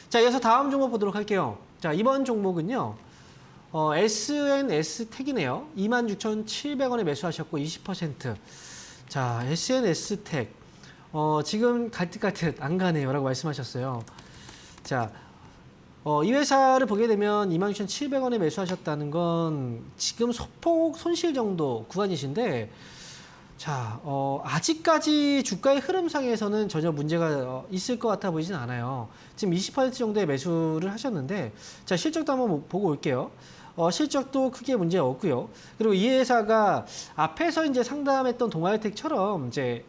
자, 이어서 다음 종목 보도록 할게요. 자, 이번 종목은요. SNS텍이네요. 26,700원에 매수하셨고 20%. 자, SNS텍. 지금 갈 듯 갈 듯 안 가네요. 라고 말씀하셨어요. 자, 이 회사를 보게 되면 26,700원에 매수하셨다는 건 지금 소폭 손실 정도 구간이신데 자, 아직까지 주가의 흐름상에서는 전혀 문제가 있을 것 같아 보이진 않아요. 지금 20% 정도의 매수를 하셨는데 자, 실적도 한번 보고 올게요. 실적도 크게 문제 없고요. 그리고 이 회사가 앞에서 이제 상담했던 동아일텍처럼 이제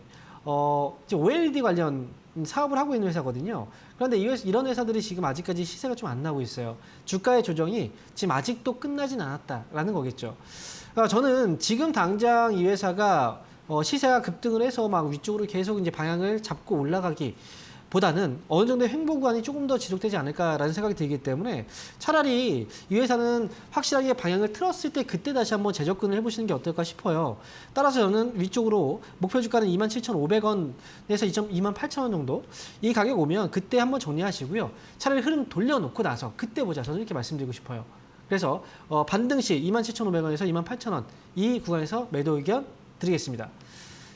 OLED 관련 사업을 하고 있는 회사거든요. 그런데 이런 회사들이 지금 아직까지 시세가 좀 안 나고 있어요. 주가의 조정이 지금 아직도 끝나진 않았다라는 거겠죠. 그러니까 저는 지금 당장 이 회사가 시세가 급등을 해서 막 위쪽으로 계속 이제 방향을 잡고 올라가기 보다는 어느 정도의 횡보 구간이 조금 더 지속되지 않을까라는 생각이 들기 때문에 차라리 이 회사는 확실하게 방향을 틀었을 때 그때 다시 한번 재접근을 해보시는 게 어떨까 싶어요. 따라서 저는 위쪽으로 목표 주가는 27,500원에서 28,000원 정도 이 가격 오면 그때 한번 정리하시고요. 차라리 흐름 돌려놓고 나서 그때 보자. 저는 이렇게 말씀드리고 싶어요. 그래서 반등 시 27,500원에서 28,000원 이 구간에서 매도 의견 드리겠습니다.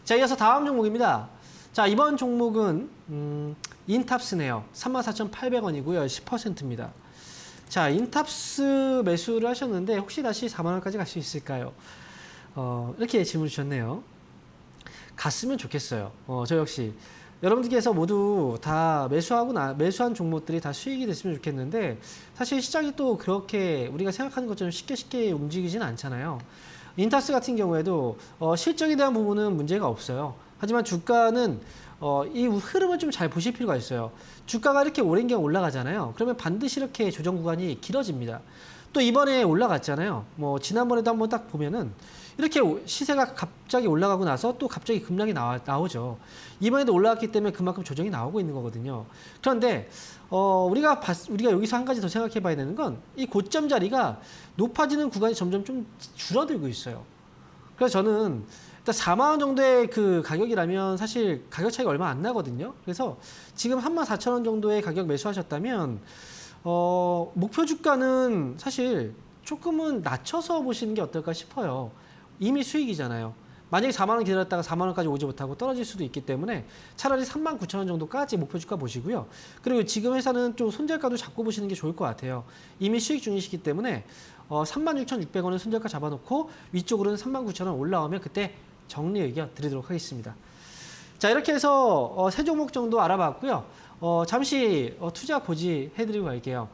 자, 이어서 다음 종목입니다. 자, 이번 종목은 인탑스네요. 34,800원이고요. 10%입니다. 자, 인탑스 매수를 하셨는데 혹시 다시 4만 원까지 갈 수 있을까요? 이렇게 질문 주셨네요. 갔으면 좋겠어요. 저 역시 여러분들께서 모두 다 매수한 종목들이 다 수익이 됐으면 좋겠는데 사실 시장이 또 그렇게 우리가 생각하는 것처럼 쉽게 움직이지는 않잖아요. 인타스 같은 경우에도 실적에 대한 부분은 문제가 없어요. 하지만 주가는 이 흐름을 좀 잘 보실 필요가 있어요. 주가가 이렇게 오랜 기간 올라가잖아요. 그러면 반드시 이렇게 조정 구간이 길어집니다. 또 이번에 올라갔잖아요. 뭐 지난번에도 한번 딱 보면은 이렇게 시세가 갑자기 올라가고 나서 또 갑자기 급락이 나오죠. 이번에도 올라갔기 때문에 그만큼 조정이 나오고 있는 거거든요. 그런데 우리가 여기서 한 가지 더 생각해 봐야 되는 건 이 고점 자리가 높아지는 구간이 점점 좀 줄어들고 있어요. 그래서 저는 일단 4만 원 정도의 그 가격이라면 사실 가격 차이가 얼마 안 나거든요. 그래서 지금 34,000원 정도의 가격 매수하셨다면 목표 주가는 사실 조금은 낮춰서 보시는 게 어떨까 싶어요. 이미 수익이잖아요. 만약에 4만 원 기다렸다가 4만 원까지 오지 못하고 떨어질 수도 있기 때문에 차라리 39,000원 정도까지 목표 주가 보시고요. 그리고 지금 회사는 좀 손절가도 잡고 보시는 게 좋을 것 같아요. 이미 수익 중이시기 때문에 36,600원은 손절가 잡아놓고 위쪽으로는 39,000원 올라오면 그때 정리 의견 드리도록 하겠습니다. 자, 이렇게 해서 세 종목 정도 알아봤고요. 잠시 투자 고지 해드리고 갈게요.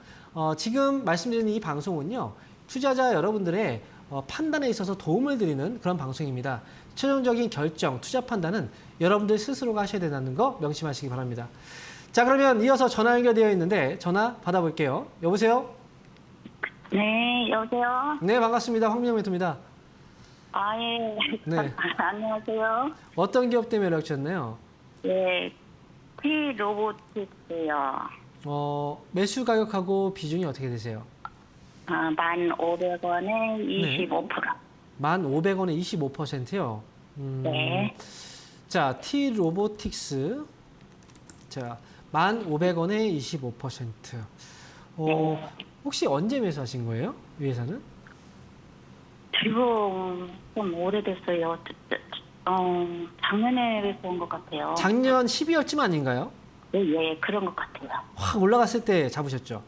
지금 말씀드리는 이 방송은요, 투자자 여러분들의 판단에 있어서 도움을 드리는 그런 방송입니다. 최종적인 결정, 투자 판단은 여러분들 스스로가 하셔야 된다는 거 명심하시기 바랍니다. 자, 그러면 이어서 전화 연결되어 있는데 전화 받아볼게요. 여보세요? 네, 여보세요? 네, 반갑습니다. 황민영 멘토입니다. 아, 예. 네. 안녕하세요. 어떤 기업 때문에 연락 주셨나요? 예, T-로보틱스요. 매수 가격하고 비중이 어떻게 되세요? 1,500원에 25%. 1,500원에 25%요? 네. 자, T-로보틱스. 자, 1,500원에 25%. 네. 혹시 언제 매수하신 거예요? 이 회사는? 지금 좀 오래됐어요. 작년에 매수한 것 같아요. 작년 12월쯤 아닌가요? 예, 예, 그런 것 같아요. 확 올라갔을 때 잡으셨죠?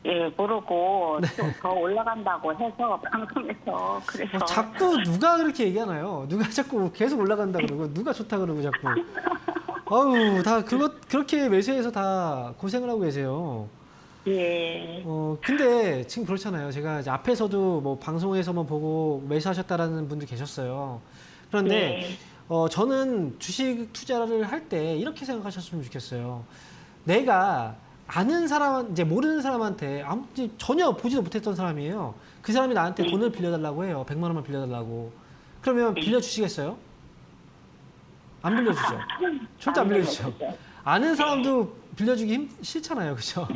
예, 모르고 네. 좀 더 올라간다고 해서 방송에서 그래서 자꾸 누가 그렇게 얘기하나요? 누가 자꾸 계속 올라간다 그러고 누가 좋다 그러고 자꾸. 아우, 다 그렇게 매수해서 다 고생을 하고 계세요. 예, 근데 지금 그렇잖아요. 제가 이제 앞에서도 뭐 방송에서만 보고 매수하셨다라는 분도 계셨어요. 그런데 저는 주식 투자를 할 때 이렇게 생각하셨으면 좋겠어요. 내가 아는 사람, 이제 모르는 사람한테 전혀 보지도 못했던 사람이에요. 그 사람이 나한테 돈을 빌려달라고 해요. 100만 원만 빌려달라고. 그러면 빌려주시겠어요? 안 빌려주죠. 절대 안 빌려주죠. 아는 사람도 빌려주기 싫잖아요. 그죠?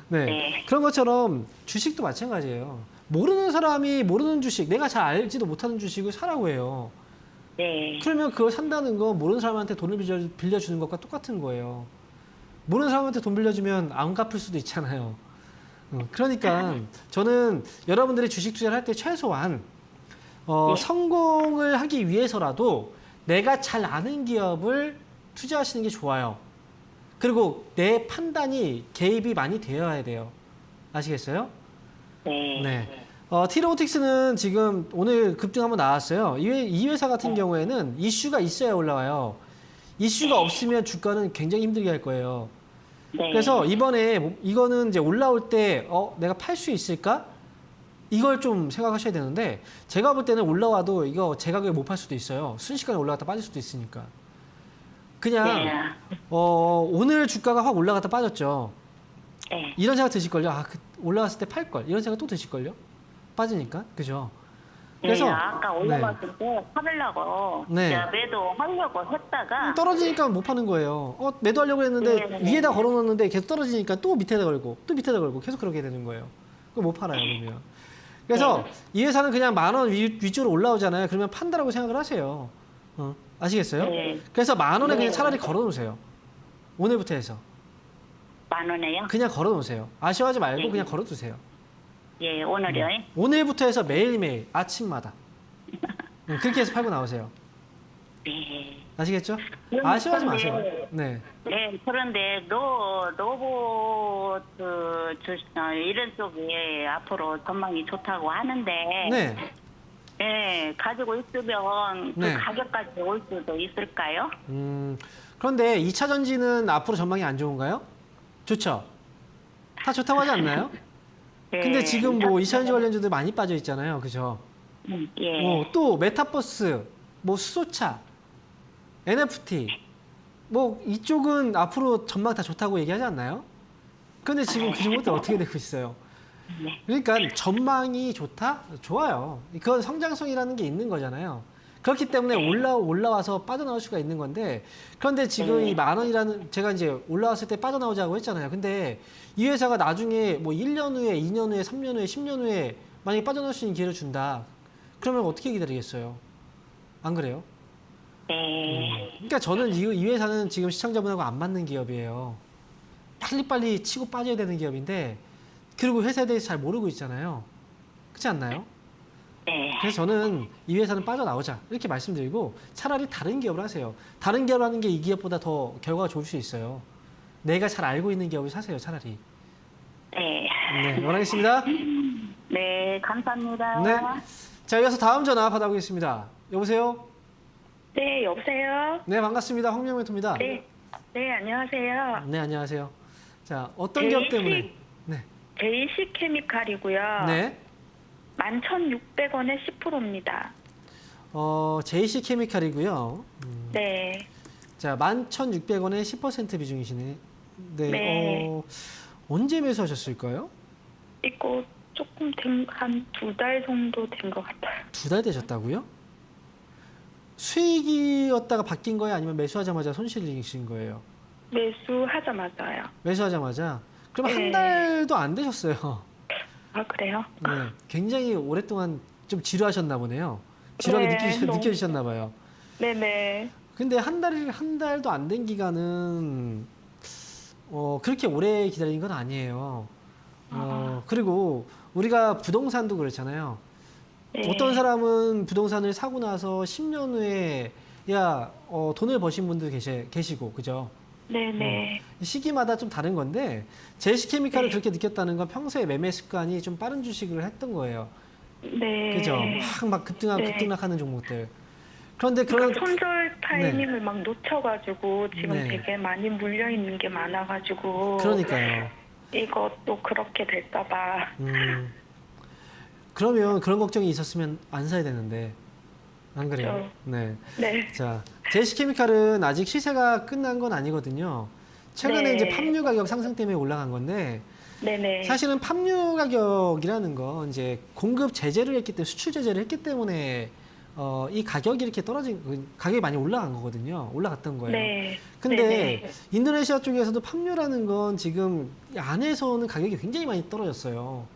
네. 그런 것처럼 주식도 마찬가지예요. 모르는 사람이 모르는 주식, 내가 잘 알지도 못하는 주식을 사라고 해요. 네. 그러면 그걸 산다는 건 모르는 사람한테 돈을 빌려주는 것과 똑같은 거예요. 모르는 사람한테 돈 빌려주면 안 갚을 수도 있잖아요. 그러니까 저는 여러분들이 주식 투자를 할 때 최소한 성공을 하기 위해서라도 내가 잘 아는 기업을 투자하시는 게 좋아요. 그리고 내 판단이 개입이 많이 되어야 돼요. 아시겠어요? 네. 네. T-로보틱스는 지금 오늘 급등 한번 나왔어요. 이 회사 같은 경우에는 이슈가 있어야 올라와요. 이슈가 없으면 주가는 굉장히 힘들게 할 거예요. 네. 그래서 이번에 이거는 이제 올라올 때 내가 팔 수 있을까? 이걸 좀 생각하셔야 되는데 제가 볼 때는 올라와도 이거 제 가격에 못 팔 수도 있어요. 순식간에 올라갔다 빠질 수도 있으니까. 그냥 오늘 주가가 확 올라갔다 빠졌죠. 네. 이런 생각 드실걸요. 올라갔을 때 팔 걸. 이런 생각 또 드실걸요. 빠지니까. 그죠? 그래서 네, 아까 올라갔을 때 팔으려고 매도하려고 했다가 떨어지니까 못 파는 거예요. 매도하려고 했는데 위에다 걸어놓는데 계속 떨어지니까 또 밑에다 걸고 또 밑에다 걸고 계속 그렇게 되는 거예요. 그걸 못 팔아요. 그러면. 그래서 이 회사는 그냥 10,000원 위쪽으로 올라오잖아요. 그러면 판다라고 생각을 하세요. 아시겠어요? 네. 그래서 10,000원에 그냥 차라리 걸어놓으세요. 오늘부터 해서. 10,000원에요? 그냥 걸어놓으세요. 아쉬워하지 말고 그냥 걸어두세요. 예, 오늘이요? 오늘부터 해서 매일매일 아침마다 그렇게 해서 팔고 나오세요. 네. 아시겠죠? 아쉬워하지 마세요. 네. 네, 그런데 로봇 이런 쪽이 앞으로 전망이 좋다고 하는데 네. 예, 가지고 있으면 그 네. 가격까지 올 수도 있을까요? 그런데 2차 전지는 앞으로 전망이 안 좋은가요? 좋죠? 다 좋다고 하지 않나요? 예, 근데 지금 뭐 2차 전지 관련주들 많이 빠져 있잖아요. 그죠? 예. 또 메타버스, 뭐 수소차, NFT, 뭐 이쪽은 앞으로 전망 다 좋다고 얘기하지 않나요? 근데 지금 그 종목들 어떻게 되고 있어요? 그러니까 전망이 좋다? 좋아요. 그건 성장성이라는 게 있는 거잖아요. 그렇기 때문에 올라와서 빠져나올 수가 있는 건데, 그런데 지금 이 10,000원이라는, 제가 이제 올라왔을 때 빠져나오자고 했잖아요. 근데 이 회사가 나중에 뭐 1년 후에, 2년 후에, 3년 후에, 10년 후에 만약에 빠져나올 수 있는 기회를 준다. 그러면 어떻게 기다리겠어요? 안 그래요? 그러니까 저는 이 회사는 지금 시청자분하고 안 맞는 기업이에요. 빨리빨리 치고 빠져야 되는 기업인데, 그리고 회사에 대해서 잘 모르고 있잖아요. 그렇지 않나요? 그래서 저는 이 회사는 빠져나오자 이렇게 말씀드리고, 차라리 다른 기업을 하세요. 다른 기업을 하는 게 이 기업보다 더 결과가 좋을 수 있어요. 내가 잘 알고 있는 기업을 사세요, 차라리. 네. 네, 원하겠습니다. 네, 감사합니다. 네. 자, 이어서 다음 전화 받아보겠습니다. 여보세요? 네, 여보세요? 네, 반갑습니다. 황명멘토입니다. 네. 네, 안녕하세요. 네, 안녕하세요. 자, 어떤 기업 때문에? 네. JC 케미칼이고요. 네. 11,600원에 10%입니다. JC 케미칼이고요. 네. 자, 11,600원에 10% 비중이시네. 네. 네. 언제 매수하셨을까요? 이거 조금 한 2달 정도 된 것 같아요. 2달 되셨다고요? 수익이었다가 바뀐 거예요? 아니면 매수하자마자 손실이신 거예요? 매수하자마자요. 매수하자마자? 그럼 한 네. 달도 안 되셨어요. 아, 그래요? 네. 굉장히 오랫동안 좀 지루하셨나 보네요. 지루하게 네, 너무- 느껴지셨나 봐요. 네네. 근데 한 달도 안 된 기간은 그렇게 오래 기다린 건 아니에요. 그리고 우리가 부동산도 그렇잖아요. 네. 어떤 사람은 부동산을 사고 나서 10년 후에 돈을 버신 분도 계시고, 그죠? 네네. 시기마다 좀 다른 건데, 제시케미칼을 네. 그렇게 느꼈다는 건 평소에 매매 습관이 좀 빠른 주식을 했던 거예요. 네. 그죠? 막 네. 급등락하는 종목들. 그런데 그런 손절 타이밍을 막 놓쳐가지고 지금 네. 되게 많이 물려 있는 게 많아가지고 그러니까요. 이것도 그렇게 될까봐. 그러면 그런 걱정이 있었으면 안 사야 되는데, 안 그래요? 그렇죠. 네. 네. 자, 제시케미칼은 아직 시세가 끝난 건 아니거든요. 최근에 네. 이제 팜유 가격 상승 때문에 올라간 건데, 네네. 사실은 팜유 가격이라는 건 이제 공급 제재를 했기 때문에, 수출 제재를 했기 때문에 이 가격이 이렇게 가격이 많이 올라간 거거든요. 올라갔던 거예요. 네. 근데 네네. 인도네시아 쪽에서도 팜유라는 건 지금 안에서는 가격이 굉장히 많이 떨어졌어요.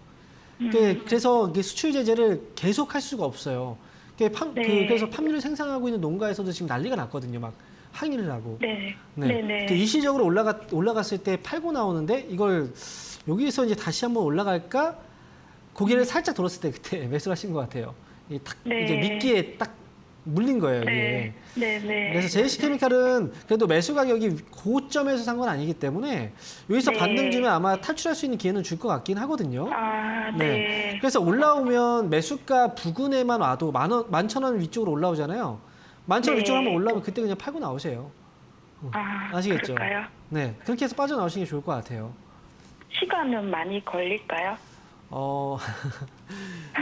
그래서 이게 수출 제재를 계속 할 수가 없어요. 네. 그래서 팜유를 생산하고 있는 농가에서도 지금 난리가 났거든요. 막 항의를 하고. 네. 네. 네네. 그 일시적으로 올라갔을 때 팔고 나오는데, 이걸 여기서 이제 다시 한번 올라갈까? 고개를 살짝 돌았을 때 그때 매수를 하신 것 같아요. 네. 이제 미끼에 딱 물린 거예요, 이게. 네. 네네. 그래서 제시케미칼은 그래도 매수 가격이 고점에서 산 건 아니기 때문에 여기서 네. 반등 주면 아마 탈출할 수 있는 기회는 줄 것 같긴 하거든요. 아, 네. 그래서 올라오면 매수가 부근에만 와도 11,000원 위쪽으로 올라오잖아요. 11,000원 네. 위쪽으로 한번 올라오면 그때 그냥 팔고 나오세요. 아시겠죠? 그럴까요? 네, 그렇게 해서 빠져나오시는 게 좋을 것 같아요. 시간은 많이 걸릴까요?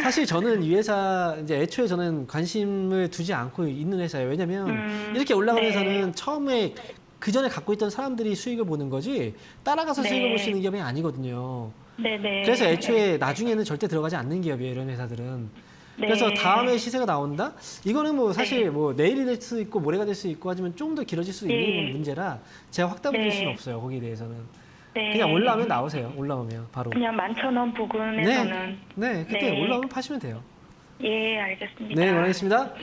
사실 저는 이 회사 이제 애초에 저는 관심을 두지 않고 있는 회사예요. 왜냐면 이렇게 올라가는 네. 회사는 처음에 그 전에 갖고 있던 사람들이 수익을 보는 거지 따라가서 네. 수익을 볼 수 있는 기업이 아니거든요. 네네. 그래서 애초에 나중에는 절대 들어가지 않는 기업이에요, 이런 회사들은. 네. 그래서 다음에 시세가 나온다? 이거는 뭐 사실 뭐 내일이 될 수 있고 모레가 될 수 있고 하지만 좀 더 길어질 수 있는 네. 문제라 제가 확답을 드릴 네. 수는 없어요, 거기에 대해서는. 네. 그냥 올라오면 나오세요, 올라오면 바로. 그냥 11,000원 부근에서는. 네, 그때 네. 올라오면 파시면 돼요. 예, 알겠습니다. 네, 원하겠습니다.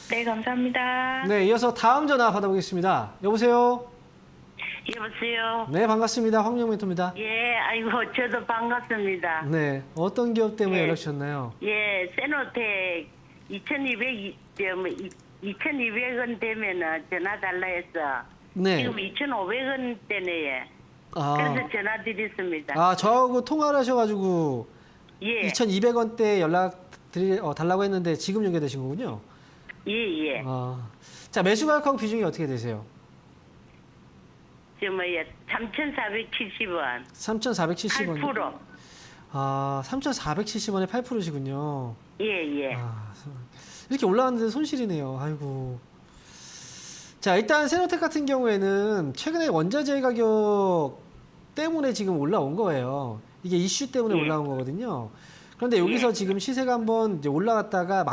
네, 감사합니다. 네, 이어서 다음 전화 받아보겠습니다. 여보세요? 여보세요. 네, 반갑습니다. 황영멘토입니다. 예, 아이고, 저도 반갑습니다. 네, 어떤 기업 때문에 네. 연락 주셨나요? 예, 세노텍 2,200원 되면은 전화 달라 했어. 네. 지금 2,500원대네요. 그래서 전화 드렸습니다. 저하고 통화를 하셔가지고 예. 2,200원대 연락 달라고 했는데 지금 연결되신 거군요. 예, 예. 자, 매수 가격하고 비중이 어떻게 되세요? 3,470원. 3,470원. 8%. 3,470원에 8%시군요. 예, 예. 이렇게 올라왔는데 손실이네요. 아이고. 자, 일단 세노텍 같은 경우에는 최근에 원자재 가격 때문에 지금 올라온 거예요. 이게 이슈 때문에 올라온 거거든요. 그런데 여기서 지금 시세가 한번 이제 올라갔다가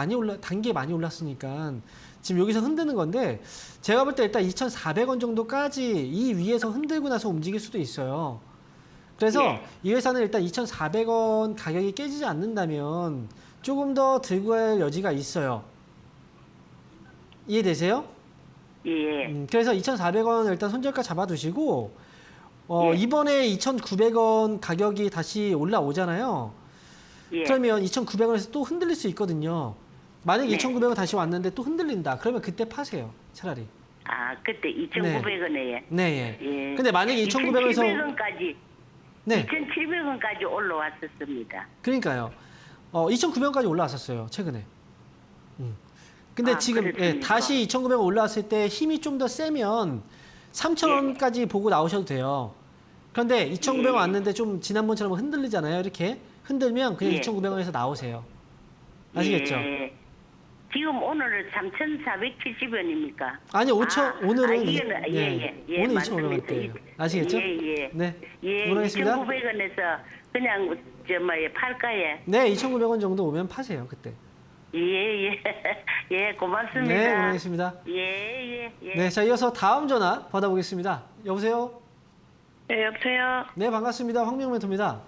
단계 많이 올랐으니까 지금 여기서 흔드는 건데, 제가 볼 때 일단 2,400원 정도까지 이 위에서 흔들고 나서 움직일 수도 있어요. 그래서 이 회사는 일단 2,400원 가격이 깨지지 않는다면 조금 더 들고 갈 여지가 있어요. 이해되세요? 예. 그래서 2,400원 일단 손절가 잡아두시고, 이번에 2,900원 가격이 다시 올라오잖아요. 예. 그러면 2,900원에서 또 흔들릴 수 있거든요. 만약에 네. 2,900원 다시 왔는데 또 흔들린다. 그러면 그때 파세요. 차라리. 그때 2,900원에. 네. 예. 근데 만약에 2,900원에서 2,700원까지. 네. 2,700원까지 올라왔었습니다. 그러니까요. 2,900원까지 올라왔었어요. 최근에. 근데 지금 그랬습니까? 다시 2,900원 올라왔을 때 힘이 좀 더 세면 3,000원까지 보고 나오셔도 돼요. 그런데 2,900원 왔는데 좀 지난번처럼 흔들리잖아요. 이렇게 흔들면 그냥 2,900원에서 나오세요. 아시겠죠? 예. 지금 오늘은 3,470원입니까? 아니, 오늘은 오늘 맞습니다. 2,500원대예요. 아시겠죠? 예. 네. 예, 응원하겠습니다. 2,900원에서 그냥 팔까요? 네, 2,900원 정도 오면 파세요, 그때. 예. 예, 고맙습니다. 네, 응원하겠습니다. 예. 네, 자, 이어서 다음 전화 받아보겠습니다. 여보세요? 네, 여보세요. 네, 반갑습니다. 황미영 멘토입니다.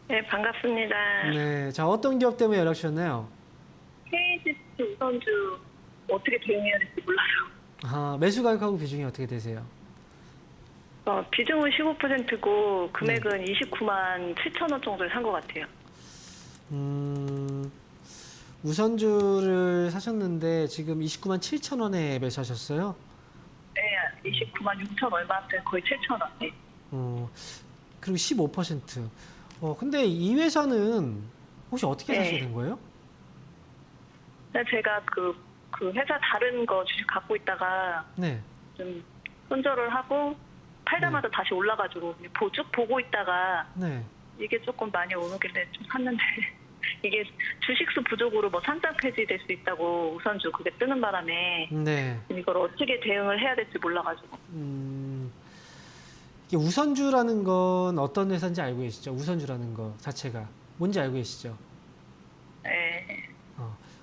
네, 반갑습니다. 네, 자, 어떤 기업 때문에 연락 주셨나요? KGC 우선주 어떻게 대응해야 될지 몰라요. 매수 가격하고 비중이 어떻게 되세요? 비중은 15%고 금액은 29만 7천 원 정도를 산 것 같아요. 우선주를 사셨는데 지금 29만 7천 원에 매수하셨어요? 네, 29만 6천 얼마인데 거의 7천 원. 네. 그리고 15%. 근데 이 회사는 혹시 어떻게 사시게 된 거예요? 네, 제가 그 회사 다른 거 주식 갖고 있다가 네. 좀 손절을 하고 팔자마자 다시 올라가지고 쭉 보고 있다가 네. 이게 조금 많이 오르길래 좀 샀는데 이게 주식수 부족으로 뭐 산장 폐지될 수 있다고 우선주 그게 뜨는 바람에 네. 이걸 어떻게 대응을 해야 될지 몰라가지고. 이게 우선주라는 건 어떤 회사인지 알고 계시죠? 우선주라는 거 자체가 뭔지 알고 계시죠? 네.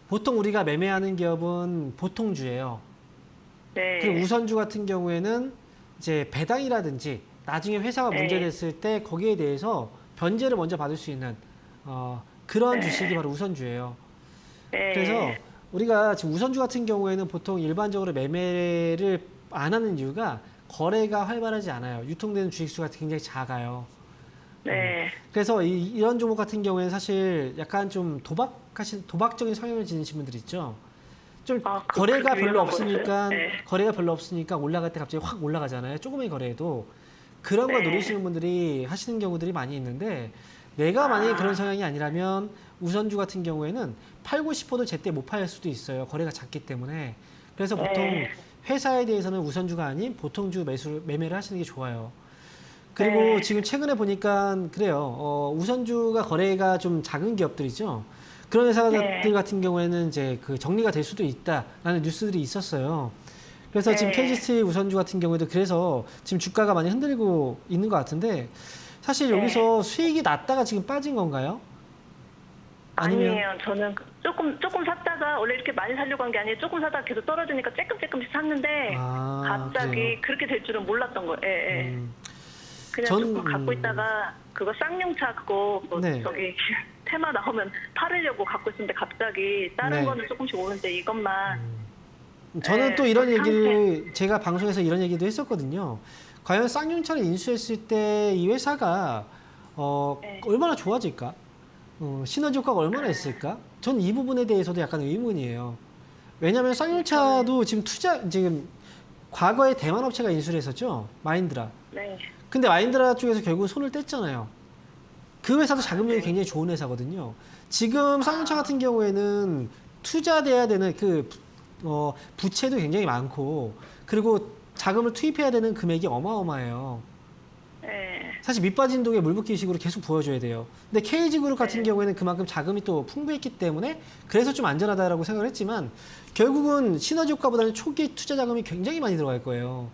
보통 우리가 매매하는 기업은 보통주예요. 네. 그리고 우선주 같은 경우에는 이제 배당이라든지 나중에 회사가 문제됐을 때 거기에 대해서 변제를 먼저 받을 수 있는 그런 주식이 바로 우선주예요. 네. 그래서 우리가 지금 우선주 같은 경우에는 보통 일반적으로 매매를 안 하는 이유가 거래가 활발하지 않아요. 유통되는 주식수가 굉장히 작아요. 네. 그래서 이런 종목 같은 경우에는 사실 약간 좀 도박적인 성향을 지니신 분들 있죠. 좀 거래가 별로 없으니까 거래가 별로 없으니까 올라갈 때 갑자기 확 올라가잖아요. 조금의 거래도 그런 거 노리시는 분들이 하시는 경우들이 많이 있는데, 내가 만약에 그런 성향이 아니라면 우선주 같은 경우에는 팔고 싶어도 제때 못 팔 수도 있어요. 거래가 작기 때문에. 그래서 보통 회사에 대해서는 우선주가 아닌 보통주 매매를 하시는 게 좋아요. 그리고 지금 최근에 보니까 그래요. 우선주가 거래가 좀 작은 기업들이죠. 그런 회사들 같은 경우에는 이제 그 정리가 될 수도 있다라는 뉴스들이 있었어요. 그래서 지금 KGC 우선주 같은 경우에도 그래서 지금 주가가 많이 흔들리고 있는 것 같은데, 사실 여기서 수익이 났다가 지금 빠진 건가요? 아니에요. 저는 조금 샀다가 원래 이렇게 많이 살려고 한 게 아니에요. 조금 사다가 계속 떨어지니까 조금씩 샀는데 갑자기 그래요? 그렇게 될 줄은 몰랐던 거예요. 그냥 조금 갖고 있다가 그거 쌍용차 그거 저기 테마 나오면 팔으려고 갖고 있었는데 갑자기 다른 거는 조금씩 오는데 이것만. 저는 또 이런 얘기를 제가 방송에서 이런 얘기도 했었거든요. 과연 쌍용차를 인수했을 때 이 회사가 얼마나 좋아질까? 시너지 효과가 얼마나 있을까? 전 이 부분에 대해서도 약간 의문이에요. 왜냐하면 쌍용차도 지금 과거에 대만 업체가 인수를 했었죠. 마인드라. 네. 근데 마인드라 쪽에서 결국 손을 뗐잖아요. 그 회사도 자금력이 굉장히 좋은 회사거든요. 지금 쌍용차 같은 경우에는 투자돼야 되는 부채도 굉장히 많고 그리고 자금을 투입해야 되는 금액이 어마어마해요. 네. 사실 밑빠진 독에 물 붓기식으로 계속 보여줘야 돼요. 근데 KG그룹 같은 경우에는 그만큼 자금이 또 풍부했기 때문에 그래서 좀 안전하다라고 생각을 했지만 결국은 시너지 효과보다는 초기 투자 자금이 굉장히 많이 들어갈 거예요.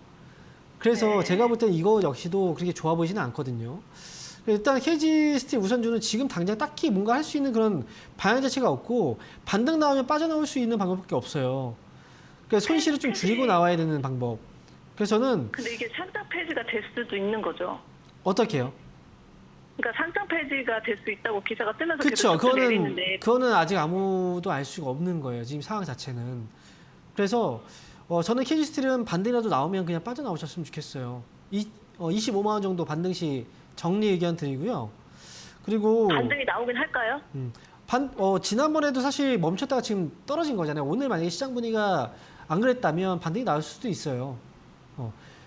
그래서 제가 볼 때는 이거 역시도 그렇게 좋아 보이지는 않거든요. 일단 KG 스틸 우선주는 지금 당장 딱히 뭔가 할 수 있는 그런 방향 자체가 없고 반등 나오면 빠져나올 수 있는 방법밖에 없어요. 그러니까 손실을 좀 줄이고 나와야 되는 방법. 그래서 저는 근데 이게 상장 폐지가 될 수도 있는 거죠. 어떻게 해요? 그러니까 상장 폐지가 될 수 있다고 기사가 뜨면서 그렇죠. 계속 내리는데 그거는 아직 아무도 알 수가 없는 거예요. 지금 상황 자체는. 그래서 저는 KG 스틸은 반등이라도 나오면 그냥 빠져나오셨으면 좋겠어요. 25만 원 정도 반등 시 정리 의견 드리고요. 그리고 반등이 나오긴 할까요? 지난번에도 사실 멈췄다가 지금 떨어진 거잖아요. 오늘 만약에 시장 분위기가 안 그랬다면 반등이 나올 수도 있어요.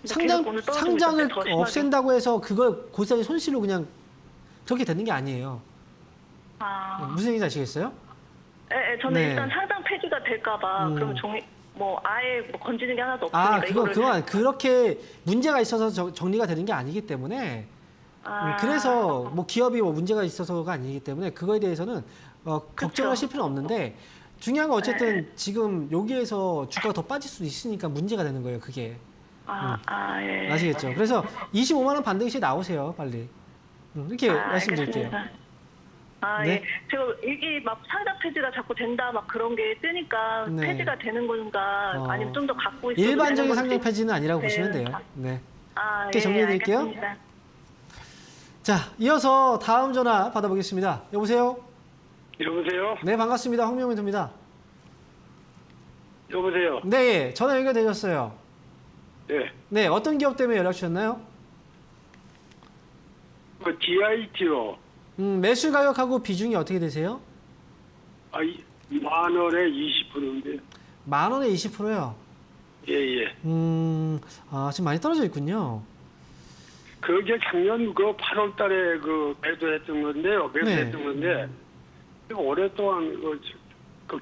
상장을 없앤다고 해서 그걸 고스란히 손실로 그냥 그렇게 되는 게 아니에요. 무슨 얘기인지 아시겠어요? 네, 저는 네. 일단 상장 폐지가 될까봐 그러면 아예 건지는 게 하나도 없으니까 그건 그렇게 문제가 있어서 정리가 되는 게 아니기 때문에 그래서 기업이 문제가 있어서가 아니기 때문에 그거에 대해서는 걱정하실 필요는 없는데 중요한 건 어쨌든 지금 여기에서 주가가 더 빠질 수도 있으니까 문제가 되는 거예요. 그게. 예. 아시겠죠? 그래서 25만 원 반등 시 나오세요. 빨리. 이렇게 말씀드릴게요. 네? 예. 제가 이게 막 상장 폐지가 자꾸 된다 막 그런 게 뜨니까 네. 폐지가 되는 건가 아니면 좀 더 갖고 있어도 일반적인 되는 상장 건지. 폐지는 아니라고 네. 보시면 돼요. 네. 예, 정리해 드릴게요. 알겠습니다. 자, 이어서 다음 전화 받아보겠습니다. 여보세요? 여보세요? 네, 반갑습니다. 황명민입니다. 여보세요? 네, 전화 연결되셨어요. 네. 네, 어떤 기업 때문에 연락 주셨나요? DIT요. 매수 가격하고 비중이 어떻게 되세요? 만 원에 20%인데. 만 원에 20%요? 예. 지금 많이 떨어져 있군요. 그게 작년 8월 달에 매도했던 건데요. 매수했던 건데, 오랫동안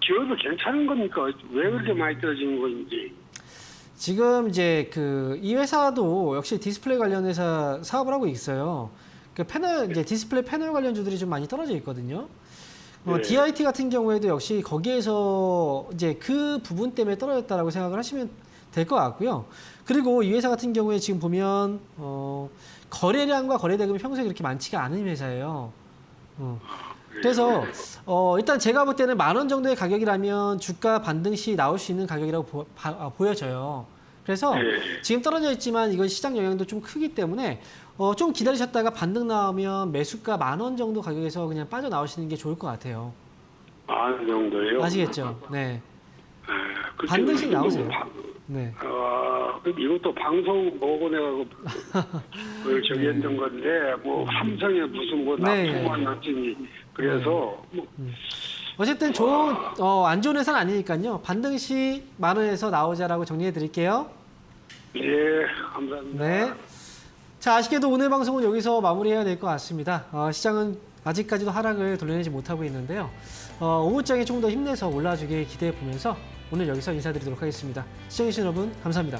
기업이 괜찮은 겁니까? 왜 그렇게 많이 떨어지는 건지. 지금 이제 이 회사도 역시 디스플레이 관련 회사 사업을 하고 있어요. 이제 디스플레이 패널 관련주들이 좀 많이 떨어져 있거든요. DIT 같은 경우에도 역시 거기에서 이제 그 부분 때문에 떨어졌다라고 생각을 하시면 될 것 같고요. 그리고 이 회사 같은 경우에 지금 보면 거래량과 거래 대금이 평소에 그렇게 많지가 않은 회사예요. 그래서 일단 제가 볼 때는 만 원 정도의 가격이라면 주가 반등 시 나올 수 있는 가격이라고 보여져요. 그래서 지금 떨어져 있지만 이건 시장 영향도 좀 크기 때문에 좀 기다리셨다가 반등 나오면 매수가 만 원 정도 가격에서 그냥 빠져나오시는 게 좋을 것 같아요. 만 원 정도요? 아시겠죠? 네. 반드시 나오세요. 네. 그럼 이것도 방송 보고 내가 저기 했던 건데, 삼성에 무슨 납품만 났더니, 그래서. 어쨌든 안 좋은 회사는 아니니까요. 반등 시 만 원에서 나오자라고 정리해 드릴게요. 예, 감사합니다. 네. 자, 아쉽게도 오늘 방송은 여기서 마무리해야 될 것 같습니다. 시장은 아직까지도 하락을 돌려내지 못하고 있는데요. 오후장에 조금 더 힘내서 올라주길 기대해 보면서 오늘 여기서 인사드리도록 하겠습니다. 시청해주신 여러분 감사합니다.